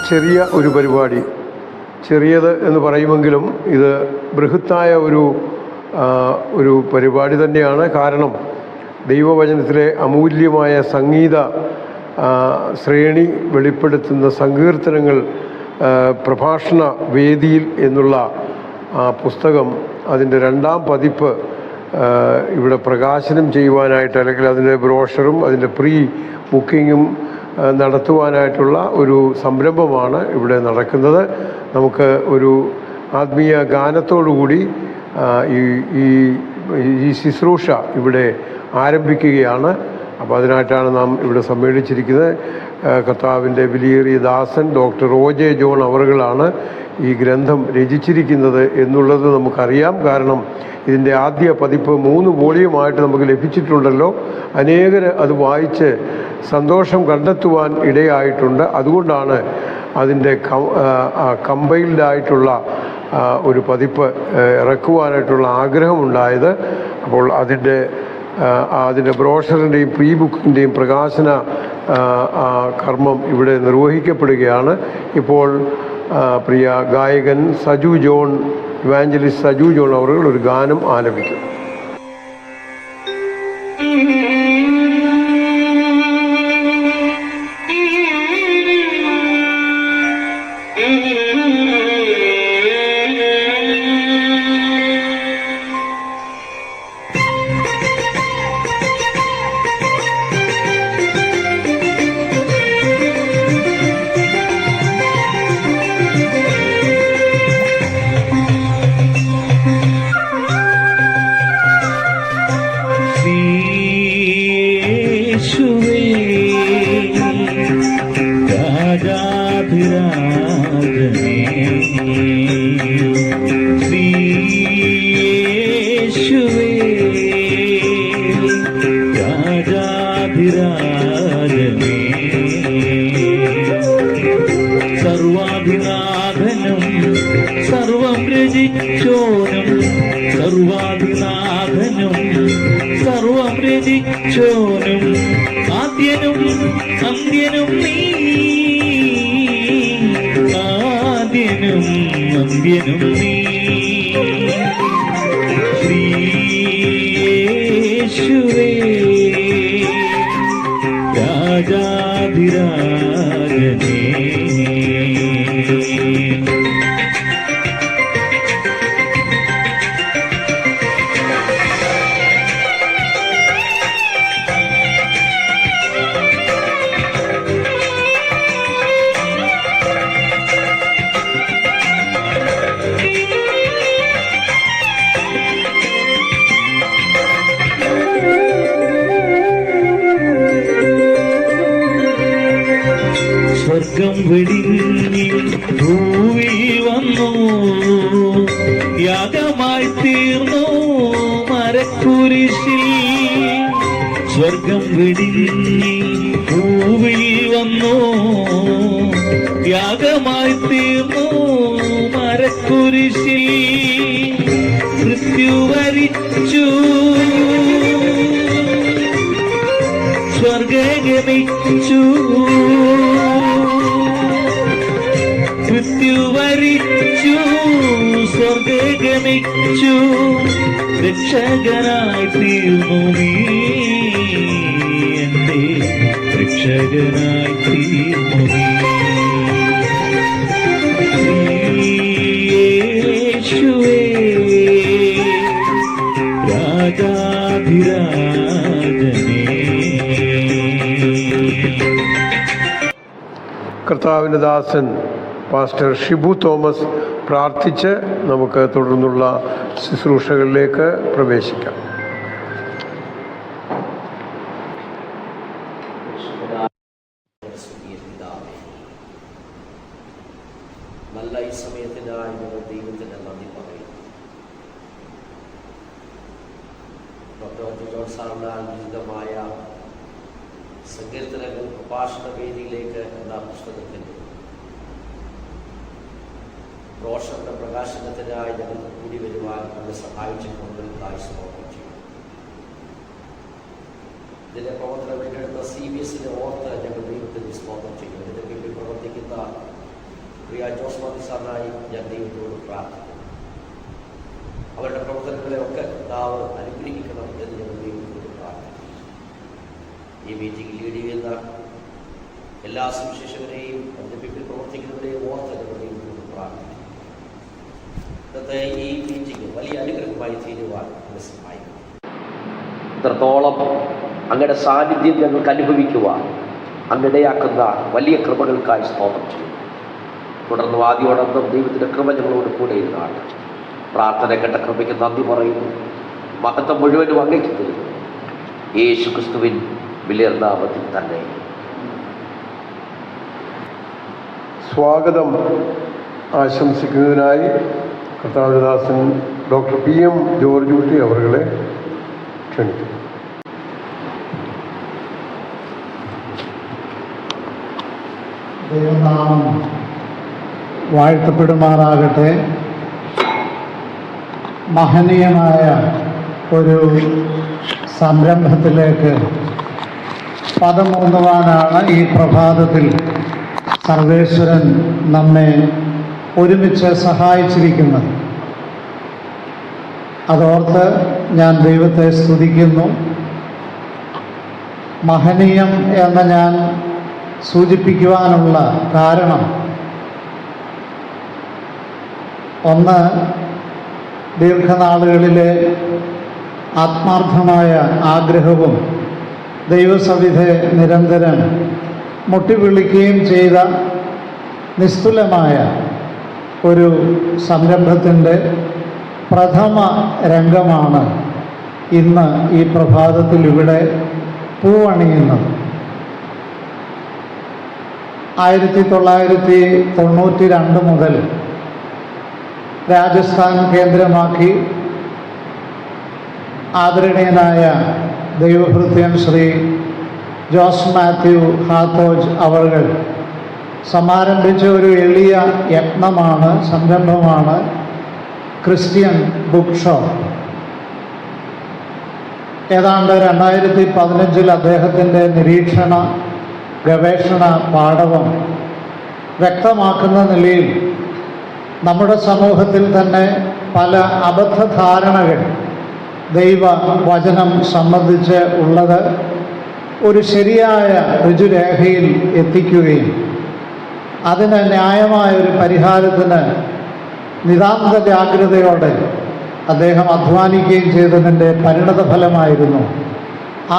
ചെറിയ ഒരു പരിപാടി. ചെറിയത് എന്ന് പറയുമെങ്കിലും ഇത് ബൃഹത്തായ ഒരു പരിപാടി തന്നെയാണ്. കാരണം ദൈവവചനത്തിലെ അമൂല്യമായ സംഗീത ശ്രേണി വെളിപ്പെടുത്തുന്ന സങ്കീർത്തനങ്ങൾ പ്രഭാഷണ വേദിയിൽ എന്നുള്ള പുസ്തകം അതിൻ്റെ 2ാം പതിപ്പ് ഇവിടെ പ്രകാശനം ചെയ്യുവാനായിട്ട്, അല്ലെങ്കിൽ അതിൻ്റെ ബ്രോഷറും അതിൻ്റെ പ്രീ ബുക്കിങ്ങും നടത്തുവാനായിട്ടുള്ള ഒരു സംരംഭമാണ് ഇവിടെ നടക്കുന്നത്. നമുക്ക് ഒരു ആത്മീയ ഗാനത്തോടുകൂടി ഈ ശുശ്രൂഷ ഇവിടെ ആരംഭിക്കുകയാണ്. അപ്പോൾ അതിനായിട്ടാണ് നാം ഇവിടെ സമ്മേളിച്ചിരിക്കുന്നത്. കർത്താവിൻ്റെ വിലയേറിയ ദാസൻ ഡോക്ടർ OJ ജോൺ അവറുകളാണ് ഈ ഗ്രന്ഥം രചിച്ചിരിക്കുന്നത് എന്നുള്ളത് നമുക്കറിയാം. കാരണം ഇതിൻ്റെ ആദ്യ പതിപ്പ് 3 വോളിയമായിട്ട് നമുക്ക് ലഭിച്ചിട്ടുണ്ടല്ലോ. അനേകർ അത് വായിച്ച് സന്തോഷം കണ്ടെത്തുവാൻ ഇടയായിട്ടുണ്ട്. അതുകൊണ്ടാണ് അതിൻ്റെ കമ്പൈൽഡായിട്ടുള്ള ഒരു പതിപ്പ് ഇറക്കുവാനായിട്ടുള്ള ആഗ്രഹമുണ്ടായത്. അപ്പോൾ അതിൻ്റെ ബ്രോഷറിൻ്റെയും പ്രീ ബുക്കിൻ്റെയും പ്രകാശന കർമ്മം ഇവിടെ നിർവഹിക്കപ്പെടുകയാണ്. ഇപ്പോൾ പ്രിയ ഗായകൻ Saju John, evangelist Saju John അവർ ഒരു ഗാനം ആലപിക്കും. സ്വർഗം വെടിഞ്ഞി ഭൂവിൽ വന്നു, യാഗമായി തീർന്നു മരക്കുരിശിൽ. സ്വർഗം വെടിഞ്ഞി ഭൂവിൽ വന്നു, യാഗമായി തീർന്നു മരക്കുരിശിൽ. മൃത്യു വരിച്ചു സ്വർഗഗമിച്ചു, മൃത്യു വരിച്ചു സ്വർഗഗമിച്ചു, രക്ഷകനായി തീർന്നു നീ, എന്റെ രക്ഷകനായി തീർന്നു നീ. യേശുവേ രാജാധിരാജനേ. കർത്താവിൻ്റെ ദാസൻ പാസ്റ്റർ ഷിബു തോമസ് പ്രാർത്ഥിച്ച് നമുക്ക് തുടർന്നുള്ള ശുശ്രൂഷകളിലേക്ക് പ്രവേശിക്കാം. നല്ല ഈ സമയത്തിനായി ഞങ്ങൾ ദൈവത്തിന് നന്ദി പറയുന്നു. ഡോക്ടർ ജോൺ സാറിൻ്റെ അനുചിതമായ സങ്കീർത്തനങ്ങൾ പ്രഭാഷണ വേദിയിലേക്ക് എന്ന പുസ്തകത്തിൽ ബ്രോഷറിൻ്റെ പ്രകാശനത്തിനായി ഞങ്ങൾക്ക് കൂടി വരുവാൻ നമ്മെ സഹായിച്ചിട്ടുള്ളതായി സ്തോത്രം ചെയ്യും. ഇതിൻ്റെ പ്രവർത്തനം ഏറ്റെടുത്ത CBSനെ ഓർത്ത് ഞങ്ങൾ ദൈവത്തിന് സ്തോത്രം ചെയ്യും. ഇതിൻ്റെ കീഴിൽ പ്രവർത്തിക്കുന്ന പ്രിയ ജോസ് മാത്യു സാറിനായി ഞാൻ ദൈവത്തോട് പ്രാർത്ഥിക്കുന്നു. അവരുടെ പ്രവർത്തനങ്ങളെയൊക്കെ കർത്താവ് അനുഗ്രഹിക്കണം എന്ന് ഞങ്ങൾ ദൈവത്തോട് പ്രാർത്ഥിക്കുന്നു. ഈ മീറ്റിംഗ് ലീഡ് ചെയ്യുന്ന എല്ലാ സുവിശേഷകരെയും അതിൻ്റെ പിന്നിൽ പ്രവർത്തിക്കുന്നവരെയും ഓർത്ത് ഞങ്ങൾ ദൈവത്തോട് പ്രാർത്ഥിക്കുന്നു. ഇന്നത്തെ ഈ മീറ്റിംഗ് വലിയ അനുഗ്രഹമായി തീരുവാൻ എന്നെ സഹായിക്കും. ഇത്രത്തോളം അങ്ങയുടെ സാന്നിധ്യം ഞങ്ങൾക്ക് അനുഭവിക്കുവാൻ അങ്ങിടയാക്കുന്ന വലിയ കൃപകൾക്കായി സ്തോത്രം ചെയ്യും. തുടർന്ന് ആദ്യോടൊപ്പം ദൈവത്തിൻ്റെ കൃപ ഞങ്ങളോട് കൂടെ ഇരുന്നാണ്. പ്രാർത്ഥന കേട്ട കൃപയ്ക്ക് നന്ദി പറയുന്നു. മഹത്വം മുഴുവനും അങ്ങേക്ക് തരുന്നു. യേശു ക്രിസ്തുവിൻ വിലയേറിയ നാമത്തിൽ തന്നെ. സ്വാഗതം ആശംസിക്കുന്നതിനായി കർത്താവിദാസൻ ഡോക്ടർ PM ജോർജ് കുട്ടി അവരെ ക്ഷണിക്കുന്നു. ദൈവനാമം വാഴ്ത്തപ്പെടുമാറാകട്ടെ. മഹനീയമായ ഒരു സംരംഭത്തിലേക്ക് പദമൂന്നുവാനാണ് ഈ പ്രഭാതത്തിൽ സർവേശ്വരൻ നമ്മെ ഒരുമിച്ച് സഹായിച്ചിരിക്കുന്നത്. അതോർത്ത് ഞാൻ ദൈവത്തെ സ്തുതിക്കുന്നു. മഹനീയം എന്ന് ഞാൻ സൂചിപ്പിക്കുവാനുള്ള കാരണം, ഒന്ന്, ദീർഘനാളുകളിലെ ആത്മാർത്ഥമായ ആഗ്രഹവും ദൈവസവിധെ നിരന്തരം മുട്ടിവിളിക്കുകയും ചെയ്ത നിസ്തുലമായ ഒരു സംരംഭത്തിൻ്റെ പ്രഥമ രംഗമാണ് ഇന്ന് ഈ പ്രഭാതത്തിൽ ഇവിടെ പൂവണിയുന്നത്. 1992 മുതൽ രാജസ്ഥാൻ കേന്ദ്രമാക്കി ആദരണീയനായ ദൈവഭൃത്യൻ ശ്രീ ജോസ് മാത്യു ഹാത്തോജ് അവർ സമാരംഭിച്ച ഒരു എളിയ യത്നമാണ്, സംരംഭമാണ് ക്രിസ്ത്യൻ ബുക്ക് ഷോപ്പ്. ഏതാണ്ട് 2015 അദ്ദേഹത്തിൻ്റെ നിരീക്ഷണ ഗവേഷണ പാഠവം വ്യക്തമാക്കുന്ന നിലയിൽ നമ്മുടെ സമൂഹത്തിൽ തന്നെ പല അബദ്ധധാരണകൾ ദൈവവചനം സംബന്ധിച്ച് ഉള്ളത് ഒരു ശരിയായ രുചിരേഖയിൽ എത്തിക്കുകയും അതിന് ന്യായമായ ഒരു പരിഹാരത്തിന് നിതാന്ത ജാഗ്രതയോടെ അദ്ദേഹം അധ്വാനിക്കുകയും ചെയ്തതിൻ്റെ പരിണത ഫലമായിരുന്നു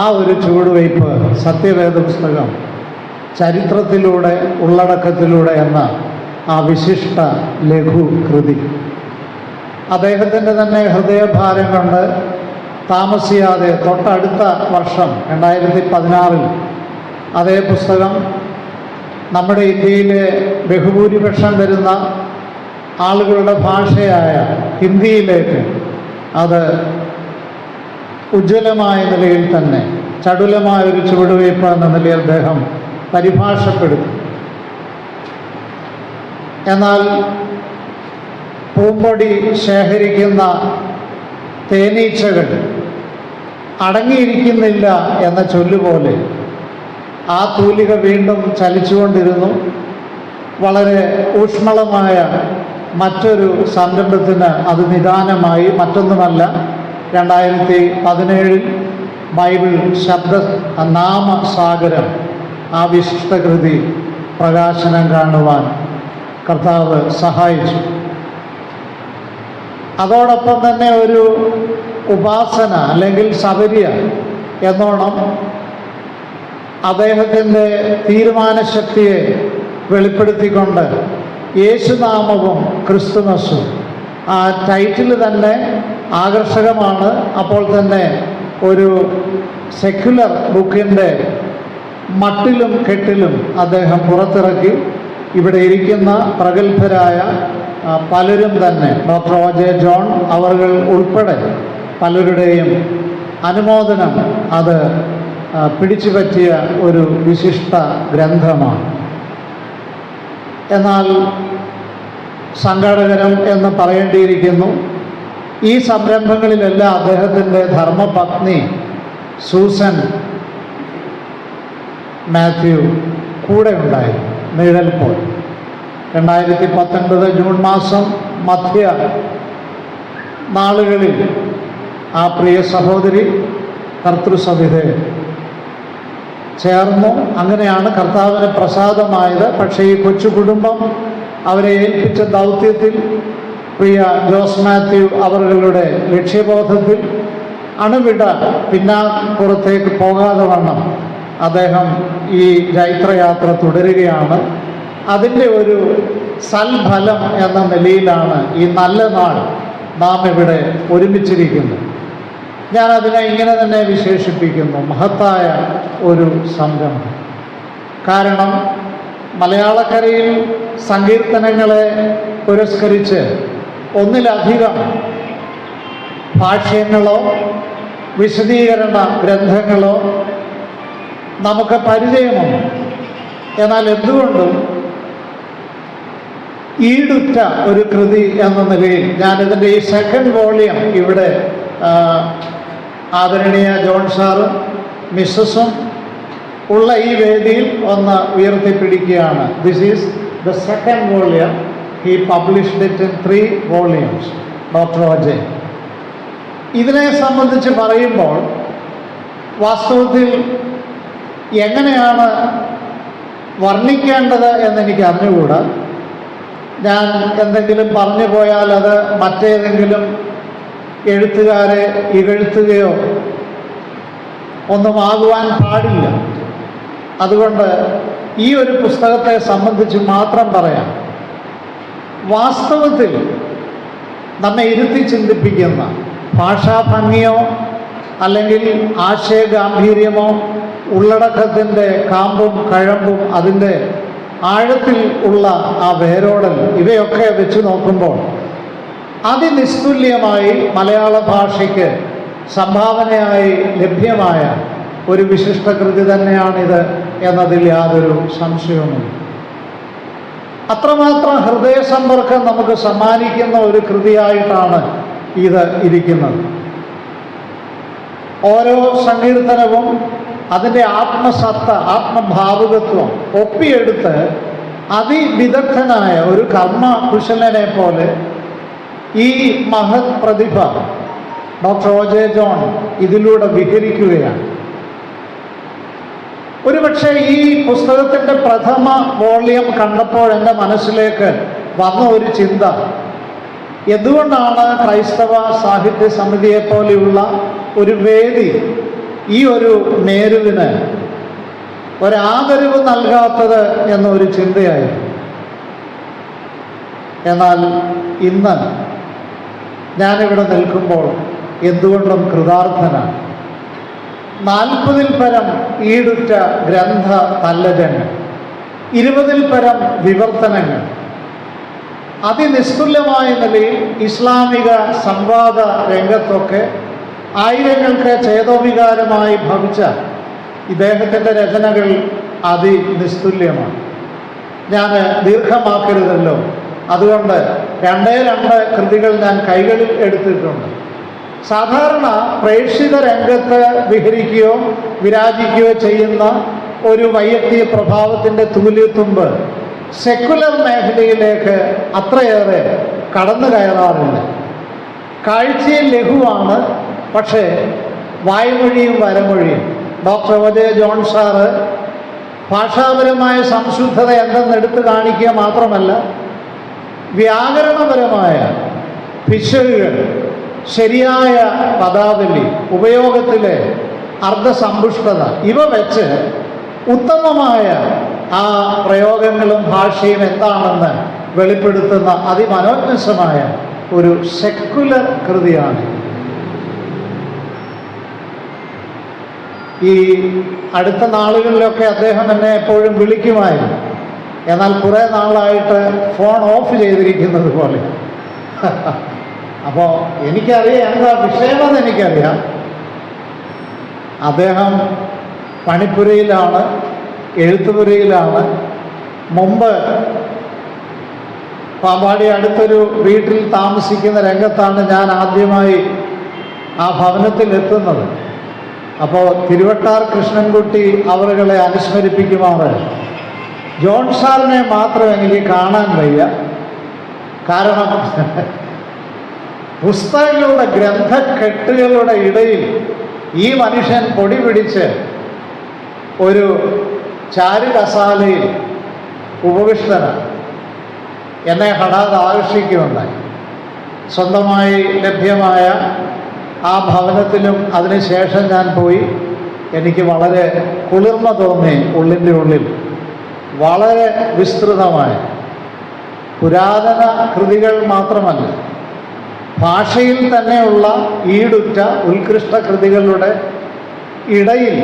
ആ ഒരു ചുവടുവയ്പ് സത്യവേദ പുസ്തകം ചരിത്രത്തിലൂടെ ഉള്ളടക്കത്തിലൂടെ എന്ന ആ വിശിഷ്ട ലഘു കൃതി. അദ്ദേഹത്തിൻ്റെ തന്നെ ഹൃദയഭാരം കൊണ്ട് താമസിയാതെ തൊട്ടടുത്ത വർഷം 2016 അതേ പുസ്തകം നമ്മുടെ ഇന്ത്യയിലെ ബഹുഭൂരിപക്ഷം വരുന്ന ആളുകളുടെ ഭാഷയായ ഹിന്ദിയിലേക്ക് അത് ഉജ്ജ്വലമായ നിലയിൽ തന്നെ ചടുലമായ ഒരു ചുവടുവയ്പ് എന്ന നിലയിൽ അദ്ദേഹം പരിഭാഷപ്പെടുത്തി. എന്നാൽ പൂമ്പൊടി ശേഖരിക്കുന്ന തേനീച്ചകൾ അടങ്ങിയിരിക്കുന്നില്ല എന്ന ചൊല്ലുപോലെ ആ തൂലിക വീണ്ടും ചലിച്ചുകൊണ്ടിരുന്നു. വളരെ ഊഷ്മളമായ മറ്റൊരു സംരംഭത്തിന് അത് നിദാനമായി. മറ്റൊന്നുമല്ല, 2017 ബൈബിൾ ശബ്ദ നാമസാഗരം ആ വിശിഷ്ടകൃതി പ്രകാശനം കാണുവാൻ കർത്താവ് സഹായിച്ചു. അതോടൊപ്പം തന്നെ ഒരു ഉപാസന അല്ലെങ്കിൽ സബര്യ എന്നോണം അദ്ദേഹത്തിൻ്റെ തീരുമാനശക്തിയെ വെളിപ്പെടുത്തിക്കൊണ്ട് യേശുനാമവും ക്രിസ്തുമസും, ആ ടൈറ്റിൽ തന്നെ ആകർഷകമാണ്. അപ്പോൾ തന്നെ ഒരു സെക്യുലർ ബുക്കിൻ്റെ മട്ടിലും കെട്ടിലും അദ്ദേഹം പുറത്തിറക്കി. ഇവിടെ ഇരിക്കുന്ന പ്രഗത്ഭരായ പലരും തന്നെ ഡോക്ടർ OJ ജോൺ അവർ ഉൾപ്പെടെ പലരുടെയും അനുമോദനം അത് പിടിച്ചു പറ്റിയ ഒരു വിശിഷ്ട ഗ്രന്ഥമാണ്. എന്നാൽ സങ്കടകരം എന്ന് പറയേണ്ടിയിരിക്കുന്നു, ഈ സംരംഭങ്ങളിലെല്ലാം അദ്ദേഹത്തിൻ്റെ ധർമ്മപത്നി സൂസൻ മാത്യു കൂടെ ഉണ്ടായിരുന്നു, നിഴൽ പോൽ. 2019 ജൂൺ മാസം മധ്യ നാളുകളിൽ ആ പ്രിയ സഹോദരി കർത്തൃസവിധേ ചേർന്നു. അങ്ങനെയാണ് കർത്താവിന് പ്രസാദമായത്. പക്ഷേ ഈ കൊച്ചു കുടുംബം അവരെ ഏൽപ്പിച്ച ദൗത്യത്തിൽ പ്രിയ ജോസ് മാത്യു അവരുടെ ലക്ഷ്യബോധത്തിൽ അണുവിട പിന്നാമ്പുറത്തേക്ക് പോകാതെ വണ്ണം അദ്ദേഹം ഈ ജൈത്രയാത്ര തുടരുകയാണ്. അതിൻ്റെ ഒരു സൽഫലം എന്ന നിലയിലാണ് ഈ നല്ല നാൾ നാം ഇവിടെ ഒരുമിച്ചിരിക്കുന്നത്. ഞാനതിനെ ഇങ്ങനെ തന്നെ വിശേഷിപ്പിക്കുന്നു, മഹത്തായ ഒരു സംരംഭം. കാരണം മലയാളക്കരയിൽ സങ്കീർത്തനങ്ങളെ പുരസ്കരിച്ച് ഒന്നിലധികം ഭാഷ്യങ്ങളോ വിശദീകരണ ഗ്രന്ഥങ്ങളോ നമുക്ക് പരിചയമുണ്ട്. എന്നാൽ എന്തുകൊണ്ടും ഈടുറ്റ ഒരു കൃതി എന്ന നിലയിൽ ഞാനിതിൻ്റെ ഈ സെക്കൻഡ് വോളിയം ഇവിടെ ആദരണീയ ജോൺ സാറും മിസ്സസും ഉള്ള ഈ വേദിയിൽ ഒന്ന് ഉയർത്തിപ്പിടിക്കുകയാണ്. This is the second volume. He published it in 3 volumes, doctor OJ. ഇതിനെ സംബന്ധിച്ച് പറയുമ്പോൾ വാസ്തവത്തിൽ എങ്ങനെയാണ് വർണ്ണിക്കേണ്ടത് എന്നെനിക്ക് അറിഞ്ഞുകൂടാ. ഞാൻ എന്തെങ്കിലും പറഞ്ഞു പോയാൽ അത് മറ്റേതെങ്കിലും എഴുത്തുകാരെ ഇകഴ്ത്തുകയോ ഒന്നും ആകുവാൻ പാടില്ല. അതുകൊണ്ട് ഈ ഒരു പുസ്തകത്തെ സംബന്ധിച്ച് മാത്രം പറയാം. വാസ്തവത്തിൽ നമ്മെ ഇരുത്തി ചിന്തിപ്പിക്കുന്ന ഭാഷാഭംഗിയോ അല്ലെങ്കിൽ ആശയഗാംഭീര്യമോ ഉള്ളടക്കത്തിൻ്റെ കാമ്പും കഴമ്പും അതിൻ്റെ ആഴത്തിൽ ഉള്ള ആ വേരോടൽ ഇവയൊക്കെ വെച്ച് നോക്കുമ്പോൾ അതിനിസ്തുല്യമായി മലയാള ഭാഷയ്ക്ക് സംഭാവനയായി ലഭ്യമായ ഒരു വിശിഷ്ട കൃതി തന്നെയാണിത് എന്നതിൽ യാതൊരു സംശയവുമില്ല. അത്രമാത്രം ഹൃദയസമ്പർക്കം നമുക്ക് സമ്മാനിക്കുന്ന ഒരു കൃതിയായിട്ടാണ് ഇത് ഇരിക്കുന്നത്. ഓരോ സങ്കീർത്തനവും അതിൻ്റെ ആത്മസത്ത, ആത്മഭാവുകത്വം ഒപ്പിയെടുത്ത് അതിവിദഗ്ധനായ ഒരു കർമ്മകുശലനെ പോലെ ഈ മഹത് പ്രതിഭ ഡോക്ടർ ഒജെ ജോൺ ഇതിലൂടെ വിഹരിക്കുകയാണ്. ഒരുപക്ഷെ ഈ പുസ്തകത്തിൻ്റെ പ്രഥമ വോളിയം കണ്ടപ്പോൾ എൻ്റെ മനസ്സിലേക്ക് വന്ന ഒരു ചിന്ത, എന്തുകൊണ്ടാണ് ക്രൈസ്തവ സാഹിത്യ സമിതിയെ പോലെയുള്ള ഒരു വേദി ഈ ഒരു നേരുവിന് ഒരാദരവ് നൽകാത്തത് എന്നൊരു ചിന്തയായിരുന്നു. എന്നാൽ ഇന്ന് ഞാനിവിടെ നിൽക്കുമ്പോൾ എന്തുകൊണ്ടും കൃതാർത്ഥനാണ്. 40-ൽ പരം ഈടുറ്റ ഗ്രന്ഥ തല്ലജങ്ങൾ, 20-ൽ പരം വിവർത്തനങ്ങൾ, അതിനിസ്തുല്യമായ നിലയിൽ ഇസ്ലാമിക സംവാദ രംഗത്തൊക്കെ ആയിരങ്ങൾക്ക് ചേതോവികാരമായി ഭവിച്ച ഇദ്ദേഹത്തിൻ്റെ രചനകൾ അതിനിസ്തുല്യമാണ്. ഞാൻ ദീർഘമാക്കരുതല്ലോ, അതുകൊണ്ട് 2 കൃതികൾ ഞാൻ കൈകളിൽ എടുത്തിട്ടുണ്ട്. സാധാരണ പ്രേക്ഷിത രംഗത്ത് വിഹരിക്കുകയോ വിരാജിക്കുകയോ ചെയ്യുന്ന ഒരു വൈയക്തിക പ്രഭാവത്തിൻ്റെ തൂലിത്തുമ്പ് സെക്കുലർ മേഖലയിലേക്ക് അത്രയേറെ കടന്നു കയറാറില്ല. കാഴ്ചയിൽ ലഘുവാണ്, പക്ഷേ വായ്മൊഴിയും വരമൊഴിയും. ഡോക്ടർ ഒജെ ജോൺ സാറ് ഭാഷാപരമായ സംശുദ്ധത എന്തെന്ന് എടുത്തു കാണിക്കുക മാത്രമല്ല, വ്യാകരണപരമായ പിശകുകൾ, ശരിയായ പദാവലി, ഉപയോഗത്തിലെ അർദ്ധസമ്പുഷ്ടത ഇവ വെച്ച് ഉത്തമമായ ആ പ്രയോഗങ്ങളും ഭാഷയും എന്താണെന്ന് വെളിപ്പെടുത്തുന്ന അതിമനോജ്ഞമായ ഒരു സെക്കുലർ കൃതിയാണ്. ഈ അടുത്ത നാളുകളിലൊക്കെ അദ്ദേഹം എന്നെ എപ്പോഴും വിളിക്കുമായിരുന്നു. എന്നാൽ കുറേ നാളായിട്ട് ഫോൺ ഓഫ് ചെയ്തിരിക്കുന്നത് പോലെ. അപ്പോൾ എനിക്കറിയാം എന്താ വിഷയമെന്ന് എനിക്കറിയാം. അദ്ദേഹം പണിപ്പുരയിലാണ്, എഴുത്തുപുരയിലാണ്. മുമ്പ് പാമ്പാടി അടുത്തൊരു വീട്ടിൽ താമസിക്കുന്ന രംഗത്താണ് ഞാൻ ആദ്യമായി ആ ഭവനത്തിൽ എത്തുന്നത്. അപ്പോൾ തിരുവട്ടാർ കൃഷ്ണൻകുട്ടി അവരുകളെ അനുസ്മരിപ്പിക്കുമാറ് ജോൺ സാറിനെ മാത്രം എനിക്ക് കാണാൻ വയ്യ. കാരണം പുസ്തകങ്ങളുടെ ഗ്രന്ഥക്കെട്ടുകളുടെ ഇടയിൽ ഈ മനുഷ്യൻ പൊടി പിടിച്ച് ഒരു ചാരുകസാലയിൽ ഉപവിഷ്ടനാണ്. എന്നെ ഹഠാത് ആകർഷിക്കുകയുണ്ടായി. സ്വന്തമായി ലഭ്യമായ ആ ഭവനത്തിലും അതിനുശേഷം ഞാൻ പോയി. എനിക്ക് വളരെ കുളിർമ തോന്നി. ഉള്ളിൻ്റെ ഉള്ളിൽ വളരെ വിസ്തൃതമായ പുരാതന കൃതികൾ മാത്രമല്ല, ഭാഷയിൽ തന്നെയുള്ള ഈടുറ്റ ഉത്കൃഷ്ട കൃതികളുടെ ഇടയിൽ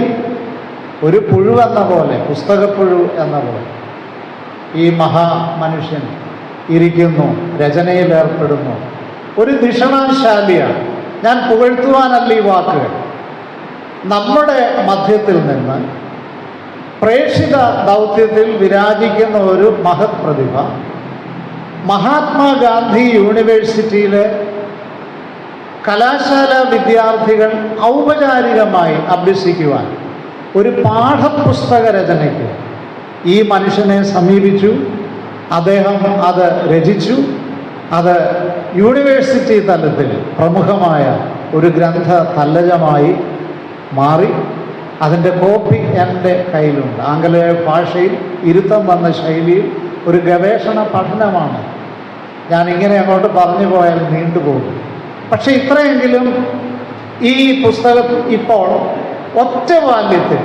ഒരു പുഴു എന്ന പോലെ, പുസ്തകപ്പുഴു എന്ന പോലെ ഈ മഹാമനുഷ്യൻ ഇരിക്കുന്നു, രചനയിലേർപ്പെടുന്നു. ഒരു ധിഷണാശാലിയാണ്. ഞാൻ പുകഴ്ത്തുവാനല്ല ഈ വാക്കുകൾ. നമ്മുടെ മധ്യത്തിൽ നിന്ന് പ്രേക്ഷിത ദൗത്യത്തിൽ വിരാജിക്കുന്ന ഒരു മഹത് പ്രതിഭ മഹാത്മാഗാന്ധി യൂണിവേഴ്സിറ്റിയിലെ കലാശാല വിദ്യാർത്ഥികൾ ഔപചാരികമായി അഭ്യസിക്കുവാൻ ഒരു പാഠപുസ്തക രചനയ്ക്ക് ഈ മനുഷ്യനെ സമീപിച്ചു. അദ്ദേഹം അത് രചിച്ചു. അത് യൂണിവേഴ്സിറ്റി തലത്തിൽ പ്രമുഖമായ ഒരു ഗ്രന്ഥ തല്ലജമായി മാറി. അതിൻ്റെ കോപ്പി എൻ്റെ കയ്യിലുണ്ട്. ആംഗലേയ ഭാഷയിൽ ഇരുത്തം വന്ന ശൈലിയിൽ ഒരു ഗവേഷണ പഠനമാണ്. ഞാനിങ്ങനെ അങ്ങോട്ട് പറഞ്ഞു പോയാൽ നീണ്ടുപോകും. പക്ഷെ ഇത്രയെങ്കിലും ഈ പുസ്തകം ഇപ്പോൾ ഒറ്റ വാല്യത്തിൽ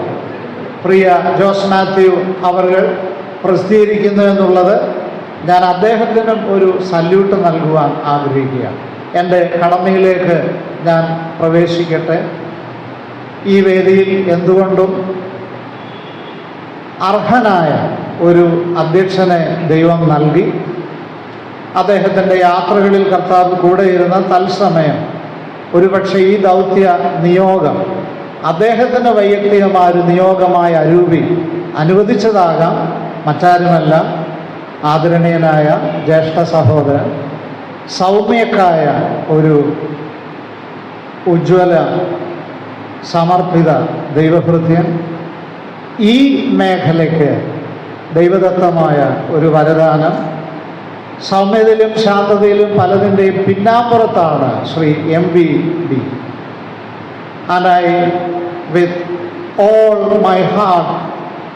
പ്രിയ ജോസ് മാത്യു അവർ പ്രസിദ്ധീകരിക്കുന്നു എന്നുള്ളത് ഞാൻ അദ്ദേഹത്തിനും ഒരു സല്യൂട്ട് നൽകുവാൻ ആഗ്രഹിക്കുകയാണ്. എൻ്റെ കടമയിലേക്ക് ഞാൻ പ്രവേശിക്കട്ടെ. ഈ വേദിയിൽ എന്തുകൊണ്ടും അർഹനായ ഒരു അധ്യക്ഷനെ ദൈവം നൽകി. അദ്ദേഹത്തിൻ്റെ യാത്രകളിൽ കർത്താവ് കൂടെ ഇരുന്ന തത്സമയം ഒരുപക്ഷെ ഈ ദൗത്യ നിയോഗം അദ്ദേഹത്തിൻ്റെ വൈയക്തികമായ ഒരു നിയോഗമായ അരൂപി അനുവദിച്ചതാകാം. മറ്റാരുമല്ല, ആദരണീയനായ ജ്യേഷ്ഠ സഹോദരൻ, സൗമ്യക്കായ ഒരു ഉജ്ജ്വല സമർപ്പിത ദൈവഭൃത്യൻ, ഈ മേഖലയ്ക്ക് ദൈവദത്തമായ ഒരു വരദാനം, സൗമ്യതയിലും ശാന്തതയിലും പലതിൻ്റെയും പിന്നാമ്പുറത്താണ് Shri MVD. And I, with all my heart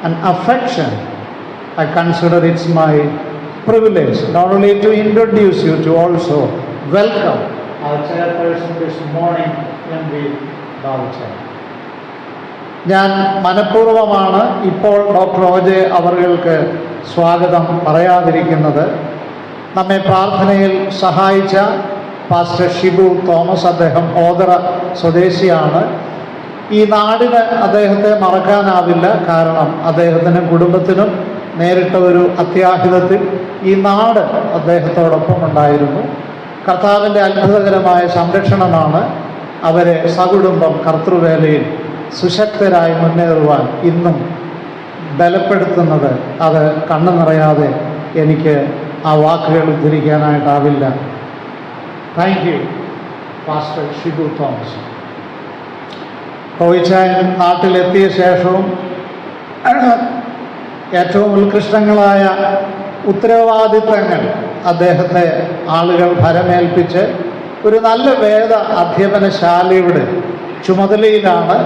and affection, I consider it's my privilege not only to introduce you, to also welcome our chairperson this morning, MV Babuchan. ഞാൻ മനഃപൂർവ്വമാണ് ഇപ്പോൾ ഡോക്ടർ OJ അവർക്ക് സ്വാഗതം പറയാതിരിക്കുന്നത്. നമ്മെ പ്രാർത്ഥനയിൽ സഹായിച്ച പാസ്റ്റർ ഷിബു തോമസ്, അദ്ദേഹം ഓതറ സ്വദേശിയാണ്. ഈ നാടിന് അദ്ദേഹത്തെ മറക്കാനാവില്ല. കാരണം അദ്ദേഹത്തിനും കുടുംബത്തിനും നേരിട്ട ഒരു അത്യാഹിതത്തിൽ ഈ നാട് അദ്ദേഹത്തോടൊപ്പം ഉണ്ടായിരുന്നു. കർത്താവിൻ്റെ അത്ഭുതകരമായ സംരക്ഷണമാണ് അവരെ സകുടുംബം കർത്തൃവേലയിൽ സുശക്തരായി മുന്നേറുവാൻ ഇന്നും ബലപ്പെടുത്തുന്നത്. അത് കണ്ണു നിറയാതെ എനിക്ക് ആ വാക്കുകൾ ഉദ്ധരിക്കാനായിട്ടാവില്ല. Thank you pastor Shibu Thomas. Roychan നാട്ടിലെത്തിയ ശേഷവും ഏറ്റവും ഉത്കൃഷ്ടങ്ങളായ ഉത്തരവാദിത്തങ്ങൾ അദ്ദേഹത്തെ ആളുകൾ ഭരമേൽപ്പിച്ച് ഒരു നല്ല വേദ അധ്യാപനശാലയുടെ ചുമതലയിലാണ്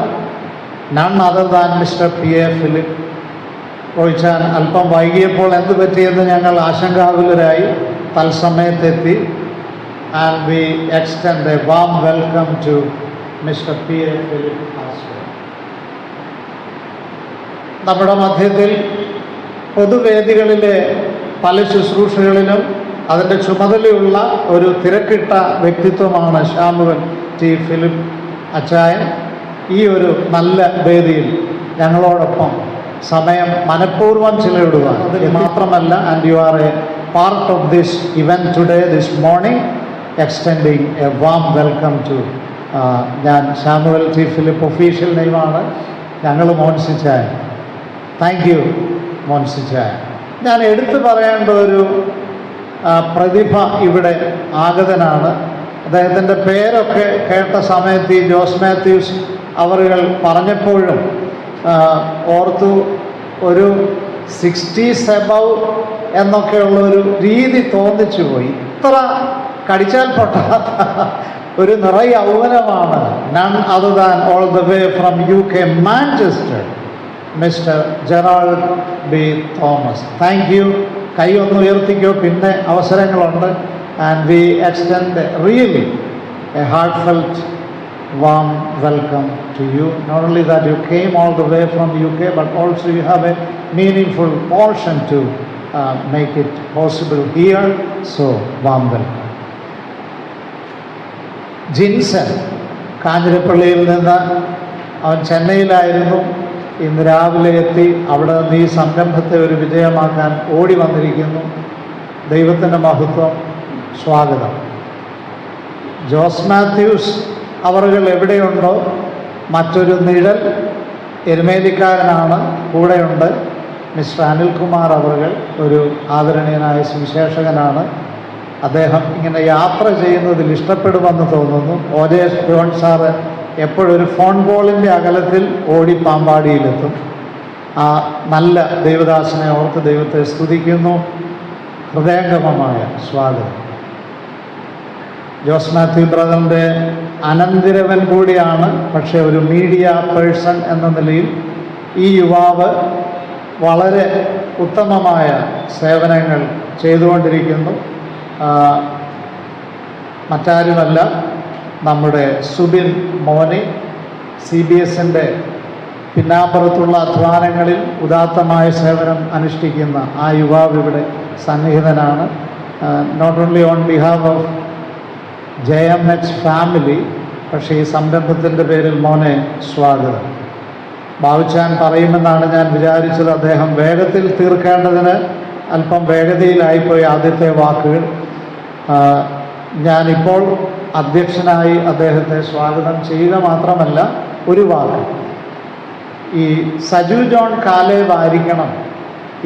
none other than mister PA Philip. Roychan അല്പം വൈകിയപ്പോൾ എന്ത് പറ്റിയെന്ന് ഞങ്ങൾ ആശങ്കാകുലരായി. തത്സമയത്തെത്തി. And we extend a warm welcome to mister PA Philip ആസ്വ. നമ്മുടെ മധ്യത്തിൽ പൊതുവേദികളിലെ പല ശുശ്രൂഷകളിലും അതിൻ്റെ ചുമതലയുള്ള ഒരു തിരക്കിട്ട വ്യക്തിത്വമാണ് ശാമുവൽ T. ഫിലിപ്പ് അച്ചായൻ. ഈ ഒരു നല്ല വേദിയിൽ ഞങ്ങളോടൊപ്പം സമയം മനഃപൂർവ്വം ചിലവിടുവാൻ അത് മാത്രമല്ല, and you are a part of this event today, this morning, extending a warm welcome to. ഞാൻ ശാമുവൽ T. ഫിലിപ്പ് ഒഫീഷ്യൽ നെയിമാണ്. ഞങ്ങൾ മോൻസിച്ചായ. Thank you മോൻസിച്ചായ. ഞാൻ എടുത്തു പറയേണ്ട ഒരു പ്രതിഭ ഇവിടെ ആഗതനാണ്. അദ്ദേഹത്തിൻ്റെ പേരൊക്കെ കേട്ട സമയത്ത് ഈ ജോസ് മാത്യൂസ് അവറുകൾ പറഞ്ഞപ്പോഴും ഓർത്തു, ഒരു 60s എബവ് എന്നൊക്കെയുള്ള ഒരു രീതി തോന്നിച്ചു പോയി. ഇത്ര കടിച്ചാൽ പൊട്ടാത്ത ഒരു നിറയൗവനമാണ്. None other than all the way from UK Manchester, mister Gerald B Thomas. Thank you. കൈ ഒന്ന് ഉയർത്തിക്കോ, പിന്നെ അവസരങ്ങളുണ്ട്. And we extend really a heartfelt warm welcome to you. Not only that you came all the way from UK, but also you have a meaningful portion to make it possible here. So warm welcome. Jinson കാഞ്ഞിരപ്പള്ളിയിൽ നിന്ന്, അവൻ ചെന്നൈയിലായിരുന്നു, ഇന്ന് രാവിലെ എത്തി. അവിടെ നിന്ന് ഈ സംരംഭത്തെ ഒരു വിജയമാക്കാൻ ഓടി വന്നിരിക്കുന്നു. ദൈവത്തിൻ്റെ മഹത്വം. സ്വാഗതം. ജോസ് മാത്യൂസ് അവറുകൾ എവിടെയുണ്ടോ, മറ്റൊരു നിഴൽ എരുമേലിക്കാരനാണ്, കൂടെയുണ്ട്. മിസ്റ്റർ അനിൽകുമാർ അവറുകൾ ഒരു ആദരണീയനായ സുവിശേഷകനാണ്. അദ്ദേഹം ഇങ്ങനെ യാത്ര ചെയ്യുന്നതിൽ ഇഷ്ടപ്പെടുമെന്ന് തോന്നുന്നു. OJ ജോൺ സാറ് എപ്പോഴൊരു ഫോൺ കോളിൻ്റെ അകലത്തിൽ ഓടി പാമ്പാടിയിലെത്തും. ആ നല്ല ദൈവദാസനെ ഓർത്ത് ദൈവത്തെ സ്തുതിക്കുന്നു. ഹൃദയംഗമമായ സ്വാഗതം. ജോസ് മാത്യു ബ്രദറിൻ്റെ അനന്തിരവൻ കൂടിയാണ്. പക്ഷേ ഒരു മീഡിയ പേഴ്സൺ എന്ന നിലയിൽ ഈ യുവാവ് വളരെ ഉത്തമമായ സേവനങ്ങൾ ചെയ്തുകൊണ്ടിരിക്കുന്നു. മറ്റാരുമല്ല, നമ്മുടെ സുബിൻ മോനി. CBSൻ്റെ പിന്നാമ്പുറത്തുള്ള അധ്വാനങ്ങളിൽ ഉദാത്തമായ സേവനം അനുഷ്ഠിക്കുന്ന ആ യുവാവ് ഇവിടെ സന്നിഹിതനാണ്. Not only on behalf of JMH family, പക്ഷേ ഈ സംരംഭത്തിൻ്റെ പേരിൽ മോനെ സ്വാഗതം. ബാബുച്ചാൻ പറയുമെന്നാണ് ഞാൻ വിചാരിച്ചത്. അദ്ദേഹം വേഗത്തിൽ തീർക്കേണ്ടതിന് അല്പം വേഗതയിലായിപ്പോയി ആദ്യത്തെ വാക്കുകൾ. ഞാനിപ്പോൾ അധ്യക്ഷനായി അദ്ദേഹത്തെ സ്വാഗതം ചെയ്യുക മാത്രമല്ല, ഒരു വാക്ക് ഈ സജു ജോൺ കാലേവ് ആയിരിക്കണം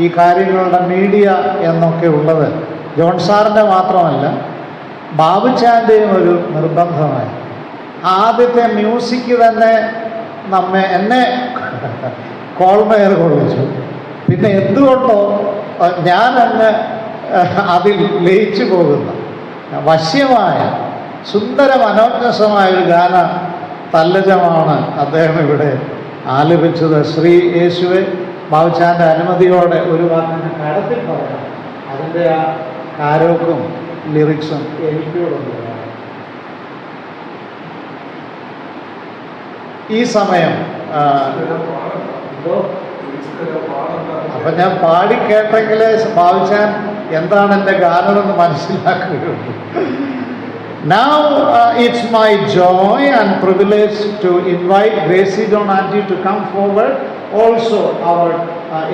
ഈ കാര്യങ്ങളുടെ മീഡിയ എന്നൊക്കെ ഉള്ളത് ജോൺ സാറിൻ്റെ മാത്രമല്ല, ബാബുച്ചാൻ്റെയും ഒരു നിർബന്ധമായി. ആദ്യത്തെ മ്യൂസിക് തന്നെ എന്നെ കോൾമേർ കൊള്ളിച്ചു. പിന്നെ എന്തുകൊണ്ടോ ഞാനങ്ങ് അതിൽ ലയിച്ചു പോകുന്ന വശ്യമായ സുന്ദര മനോജ്ഞസമായ ഒരു ഗാന തല്ലജമാണ് അദ്ദേഹം ഇവിടെ ആലപിച്ചത്. ശ്രീ യേശുവെ, ബാബുച്ചാൻ്റെ അനുമതിയോടെ ഒരു വാക്കിന് കടത്തിൽ പറയാം. അതിൻ്റെ ആ കാരോക്കും ലിറിക്സും എനിക്കോടുണ്ട്. ഈ സമയം അപ്പം ഞാൻ പാടി കേട്ടെങ്കിലേ ഭാവിച്ചാൻ എന്താണ് എൻ്റെ ഗാനമെന്ന് മനസ്സിലാക്കുകയുള്ളൂ. Now it's my joy and privilege to invite Gracie John Auntie to come forward. Also our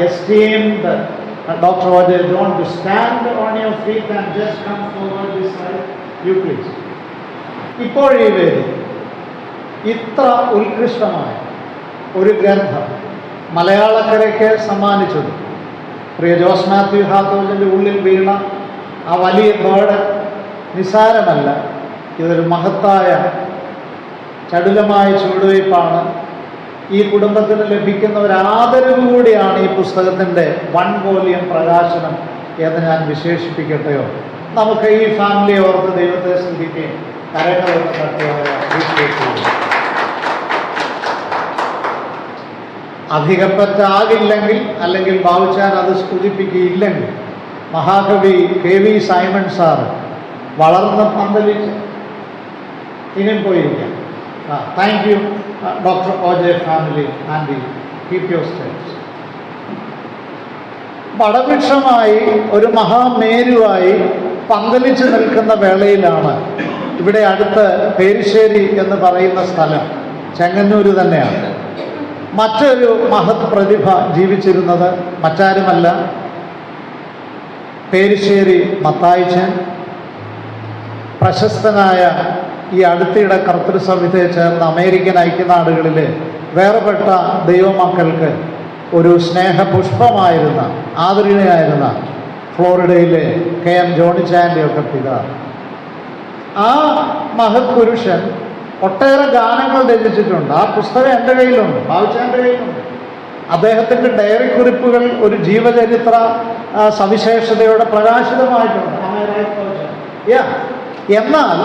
esteemed Dr. OJ John to stand on your feet and just come forward this side. You please. ഇപ്പോൾ ഈ വേദി ഇത്ര ഉത്കൃഷ്ടമായ ഒരു ഗ്രന്ഥം മലയാളക്കരയ്ക്ക് സമ്മാനിച്ചത് പ്രിയ ജോസ് മാത്യു ഹാത്തോലിൻ്റെ ഉള്ളിൽ വീണ ആ വലിയ ബേർഡ് നിസ്സാരമല്ല. ഇതൊരു മഹത്തായ ചടുലമായ ചുവടുവയ്പ്പാണ്. ഈ കുടുംബത്തിന് ലഭിക്കുന്ന ഒരു ആദരവ് കൂടിയാണ് ഈ പുസ്തകത്തിൻ്റെ 1 വോളിയം പ്രകാശനം എന്ന് ഞാൻ വിശേഷിപ്പിക്കട്ടെയോ. നമുക്ക് ഈ ഫാമിലിയെ ഓർത്ത് ദൈവത്തെ സ്തുതിക്കുകയും കരങ്ങളൊന്ന് തട്ടുകയും അധികപ്പറ്റാകില്ലെങ്കിൽ അല്ലെങ്കിൽ ബാബുച്ചാൻ അത് സ്തുതിപ്പിക്കുകയില്ലെങ്കിൽ മഹാകവി KV സൈമൺ സാറ് വളർന്ന് പന്തലിച്ച് ഇനിയും പോയിരിക്കാം. Thank you doctor OJ family and keep your steps. വടവൃക്ഷമായി ഒരു മഹാമേരുവായി പന്തലിച്ച് നിൽക്കുന്ന വേളയിലാണ് ഇവിടെ അടുത്ത് പേരിശ്ശേരി എന്ന് പറയുന്ന സ്ഥലം ചെങ്ങന്നൂർ തന്നെയാണ്. മറ്റൊരു മഹത് പ്രതിഭ ജീവിച്ചിരുന്നത് മറ്റാരുമല്ല, പേരിശ്ശേരി മത്തായിച്ചൻ. പ്രശസ്തനായ ഈ അടുത്തിടെ കർത്തൃസമിതിയെ ചേർന്ന അമേരിക്കൻ ഐക്യനാടുകളിലെ വേർപെട്ട ദൈവമക്കൾക്ക് ഒരു സ്നേഹപുഷ്പമായിരുന്ന ആദരണീയനായിരുന്ന ഫ്ലോറിഡയിലെ KM ജോണിച്ചാൻ്റെയൊക്കെ പിതാവ്. ആ മഹത് പുരുഷൻ ഒട്ടേറെ ഗാനങ്ങൾ രചിച്ചിട്ടുണ്ട്. ആ പുസ്തകം എൻ്റെ കയ്യിലുണ്ട്, ബാബുച്ചാൻ്റെ കയ്യിലുണ്ട്. അദ്ദേഹത്തിൻ്റെ ഡയറി കുറിപ്പുകൾ ഒരു ജീവചരിത്ര സവിശേഷതയോടെ പ്രകാശിതമായിട്ടുണ്ട്. എന്നാൽ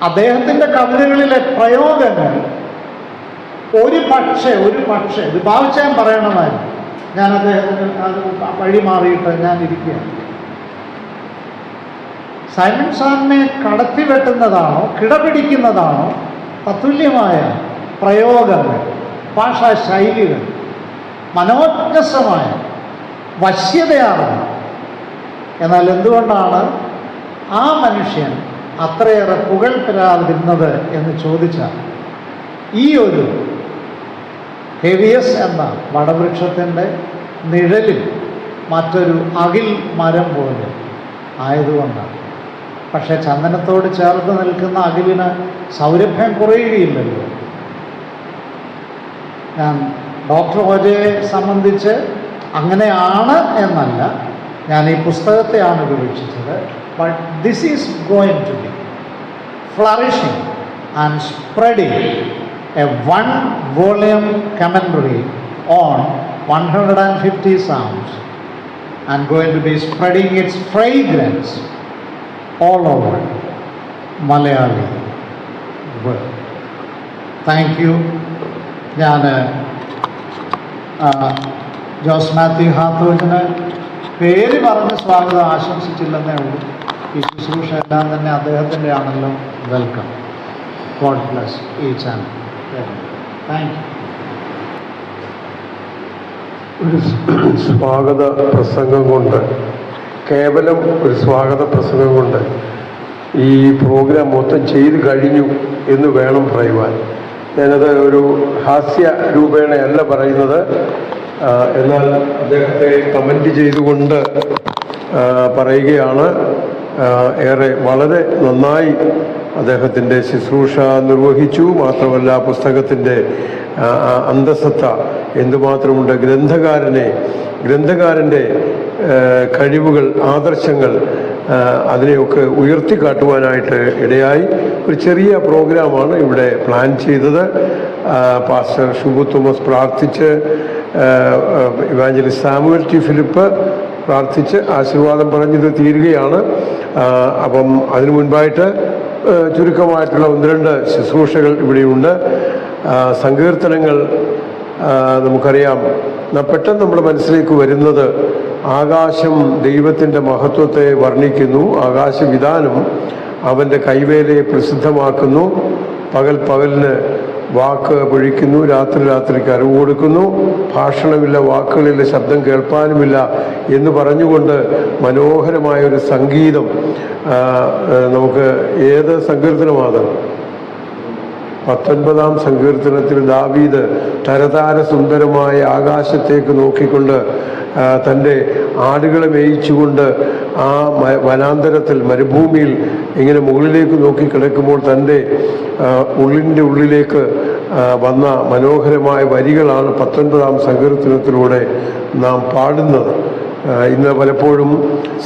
അദ്ദേഹത്തിൻ്റെ കവിതകളിലെ പ്രയോഗങ്ങൾ ഒരു പക്ഷേ ഇത് ഭാവിച്ചാൻ പറയണമായിരുന്നു. ഞാൻ അദ്ദേഹത്തിന് അത് വഴി മാറിയിട്ട് ഞാൻ ഇരിക്കുകയാണ്. സൈമൺ സാറിനെ കടത്തിവെട്ടുന്നതാണോ കിടപിടിക്കുന്നതാണോ തത്തുല്യമായ പ്രയോഗങ്ങൾ, ഭാഷാ ശൈലികൾ, മനോജ്ഞസമായ വശ്യതയാണ്. എന്നാൽ എന്തുകൊണ്ടാണ് ആ മനുഷ്യൻ അത്രയേറെ പുകഴ്പെരാതിരുന്നത് എന്ന് ചോദിച്ചാൽ, ഈ ഒരു ഹെവിയസ് എന്ന വടവൃക്ഷത്തിൻ്റെ നിഴലിൽ മറ്റൊരു അകിൽ മരം പോലെ ആയതുകൊണ്ടാണ്. പക്ഷേ ചന്ദനത്തോട് ചേർത്ത് നിൽക്കുന്ന അകിലിന് സൗരഭ്യം കുറയുകയില്ലല്ലോ. ഞാൻ ഡോക്ടർ ഓജയെ സംബന്ധിച്ച് അങ്ങനെയാണ് എന്നല്ല, ഞാൻ ഈ പുസ്തകത്തെയാണ് വിവക്ഷിച്ചത്. But this is going to be flourishing and spreading a 1-volume commentary on 150 Psalms and going to be spreading its fragrance all over Malayali world. Thank you. ഞാൻ ജോസ് മാത്യു ഹാത്തോജിന് പേര് പറഞ്ഞ് സ്വാഗതം ആശംസിച്ചില്ലെന്നേ ഉള്ളൂ. ഈ ശുശ്രൂഷ എല്ലാം തന്നെ അദ്ദേഹത്തിൻ്റെ ആണല്ലോ. Welcome. God bless each and thank you. ഒരു സ്വാഗത പ്രസംഗം കൊണ്ട്, കേവലം ഒരു സ്വാഗത പ്രസംഗം കൊണ്ട് ഈ പ്രോഗ്രാം മൊത്തം ചെയ്ത് കഴിഞ്ഞു എന്ന് വേണം പറയുവാൻ. ഞാനത് ഒരു ഹാസ്യ രൂപേണയല്ല പറയുന്നത്, എന്നാൽ അദ്ദേഹത്തെ കമൻ്റ് ചെയ്തുകൊണ്ട് പറയുകയാണ്. ഏറെ വളരെ നന്നായി അദ്ദേഹത്തിൻ്റെ ശുശ്രൂഷ നിർവഹിച്ചു. മാത്രമല്ല പുസ്തകത്തിൻ്റെ അന്തസത്ത എന്തുമാത്രമുണ്ട്, ഗ്രന്ഥകാരൻ്റെ കഴിവുകൾ, ആദർശങ്ങൾ, അതിനെയൊക്കെ ഉയർത്തിക്കാട്ടുവാനായിട്ട് ഇടയായി. ഒരു ചെറിയ പ്രോഗ്രാമാണ് ഇവിടെ പ്ലാൻ ചെയ്തത്. പാസ്റ്റർ ഷുബു തോമസ് പ്രാർത്ഥിച്ച്, ഇവാഞ്ചലിസ്റ്റ് സാമുവൽ ടി ഫിലിപ്പ് പ്രാർത്ഥിച്ച് ആശീർവാദം പറഞ്ഞത് തീരുകയാണ്. അപ്പം അതിനു മുൻപായിട്ട് ചുരുക്കമായിട്ടുള്ള 1-2 ശുശ്രൂഷകൾ ഇവിടെയുണ്ട്. സങ്കീർത്തനങ്ങൾ നമുക്കറിയാം, പെട്ടെന്ന് നമ്മുടെ മനസ്സിലേക്ക് വരുന്നത് ആകാശം ദൈവത്തിൻ്റെ മഹത്വത്തെ വർണ്ണിക്കുന്നു, ആകാശവിധാനം അവൻ്റെ കൈവേലയെ പ്രസിദ്ധമാക്കുന്നു, പകലിന് വാക്ക് പൊഴിക്കുന്നു, രാത്രിക്ക് അറിവ് കൊടുക്കുന്നു, ഭാഷണമില്ല, വാക്കുകളില്ല, ശബ്ദം കേൾപ്പാനുമില്ല എന്ന് പറഞ്ഞുകൊണ്ട് മനോഹരമായൊരു സംഗീതം നമുക്ക് ഏത് സങ്കീർത്തനമാണ്? 19-ാം സങ്കീർത്തനത്തിൽ ദാവീദ് തരതാര സുന്ദരമായ ആകാശത്തേക്ക് നോക്കിക്കൊണ്ട് തൻ്റെ ആടുകളെ മേയിച്ചുകൊണ്ട് ആ വനാന്തരത്തിൽ, മരുഭൂമിയിൽ ഇങ്ങനെ മുകളിലേക്ക് നോക്കി കിടക്കുമ്പോൾ തൻ്റെ ഉള്ളിൻ്റെ ഉള്ളിലേക്ക് വന്ന മനോഹരമായ വരികളാണ് 19-ാം സങ്കീർത്തനത്തിലൂടെ നാം പാടുന്നത്. ഇന്ന് പലപ്പോഴും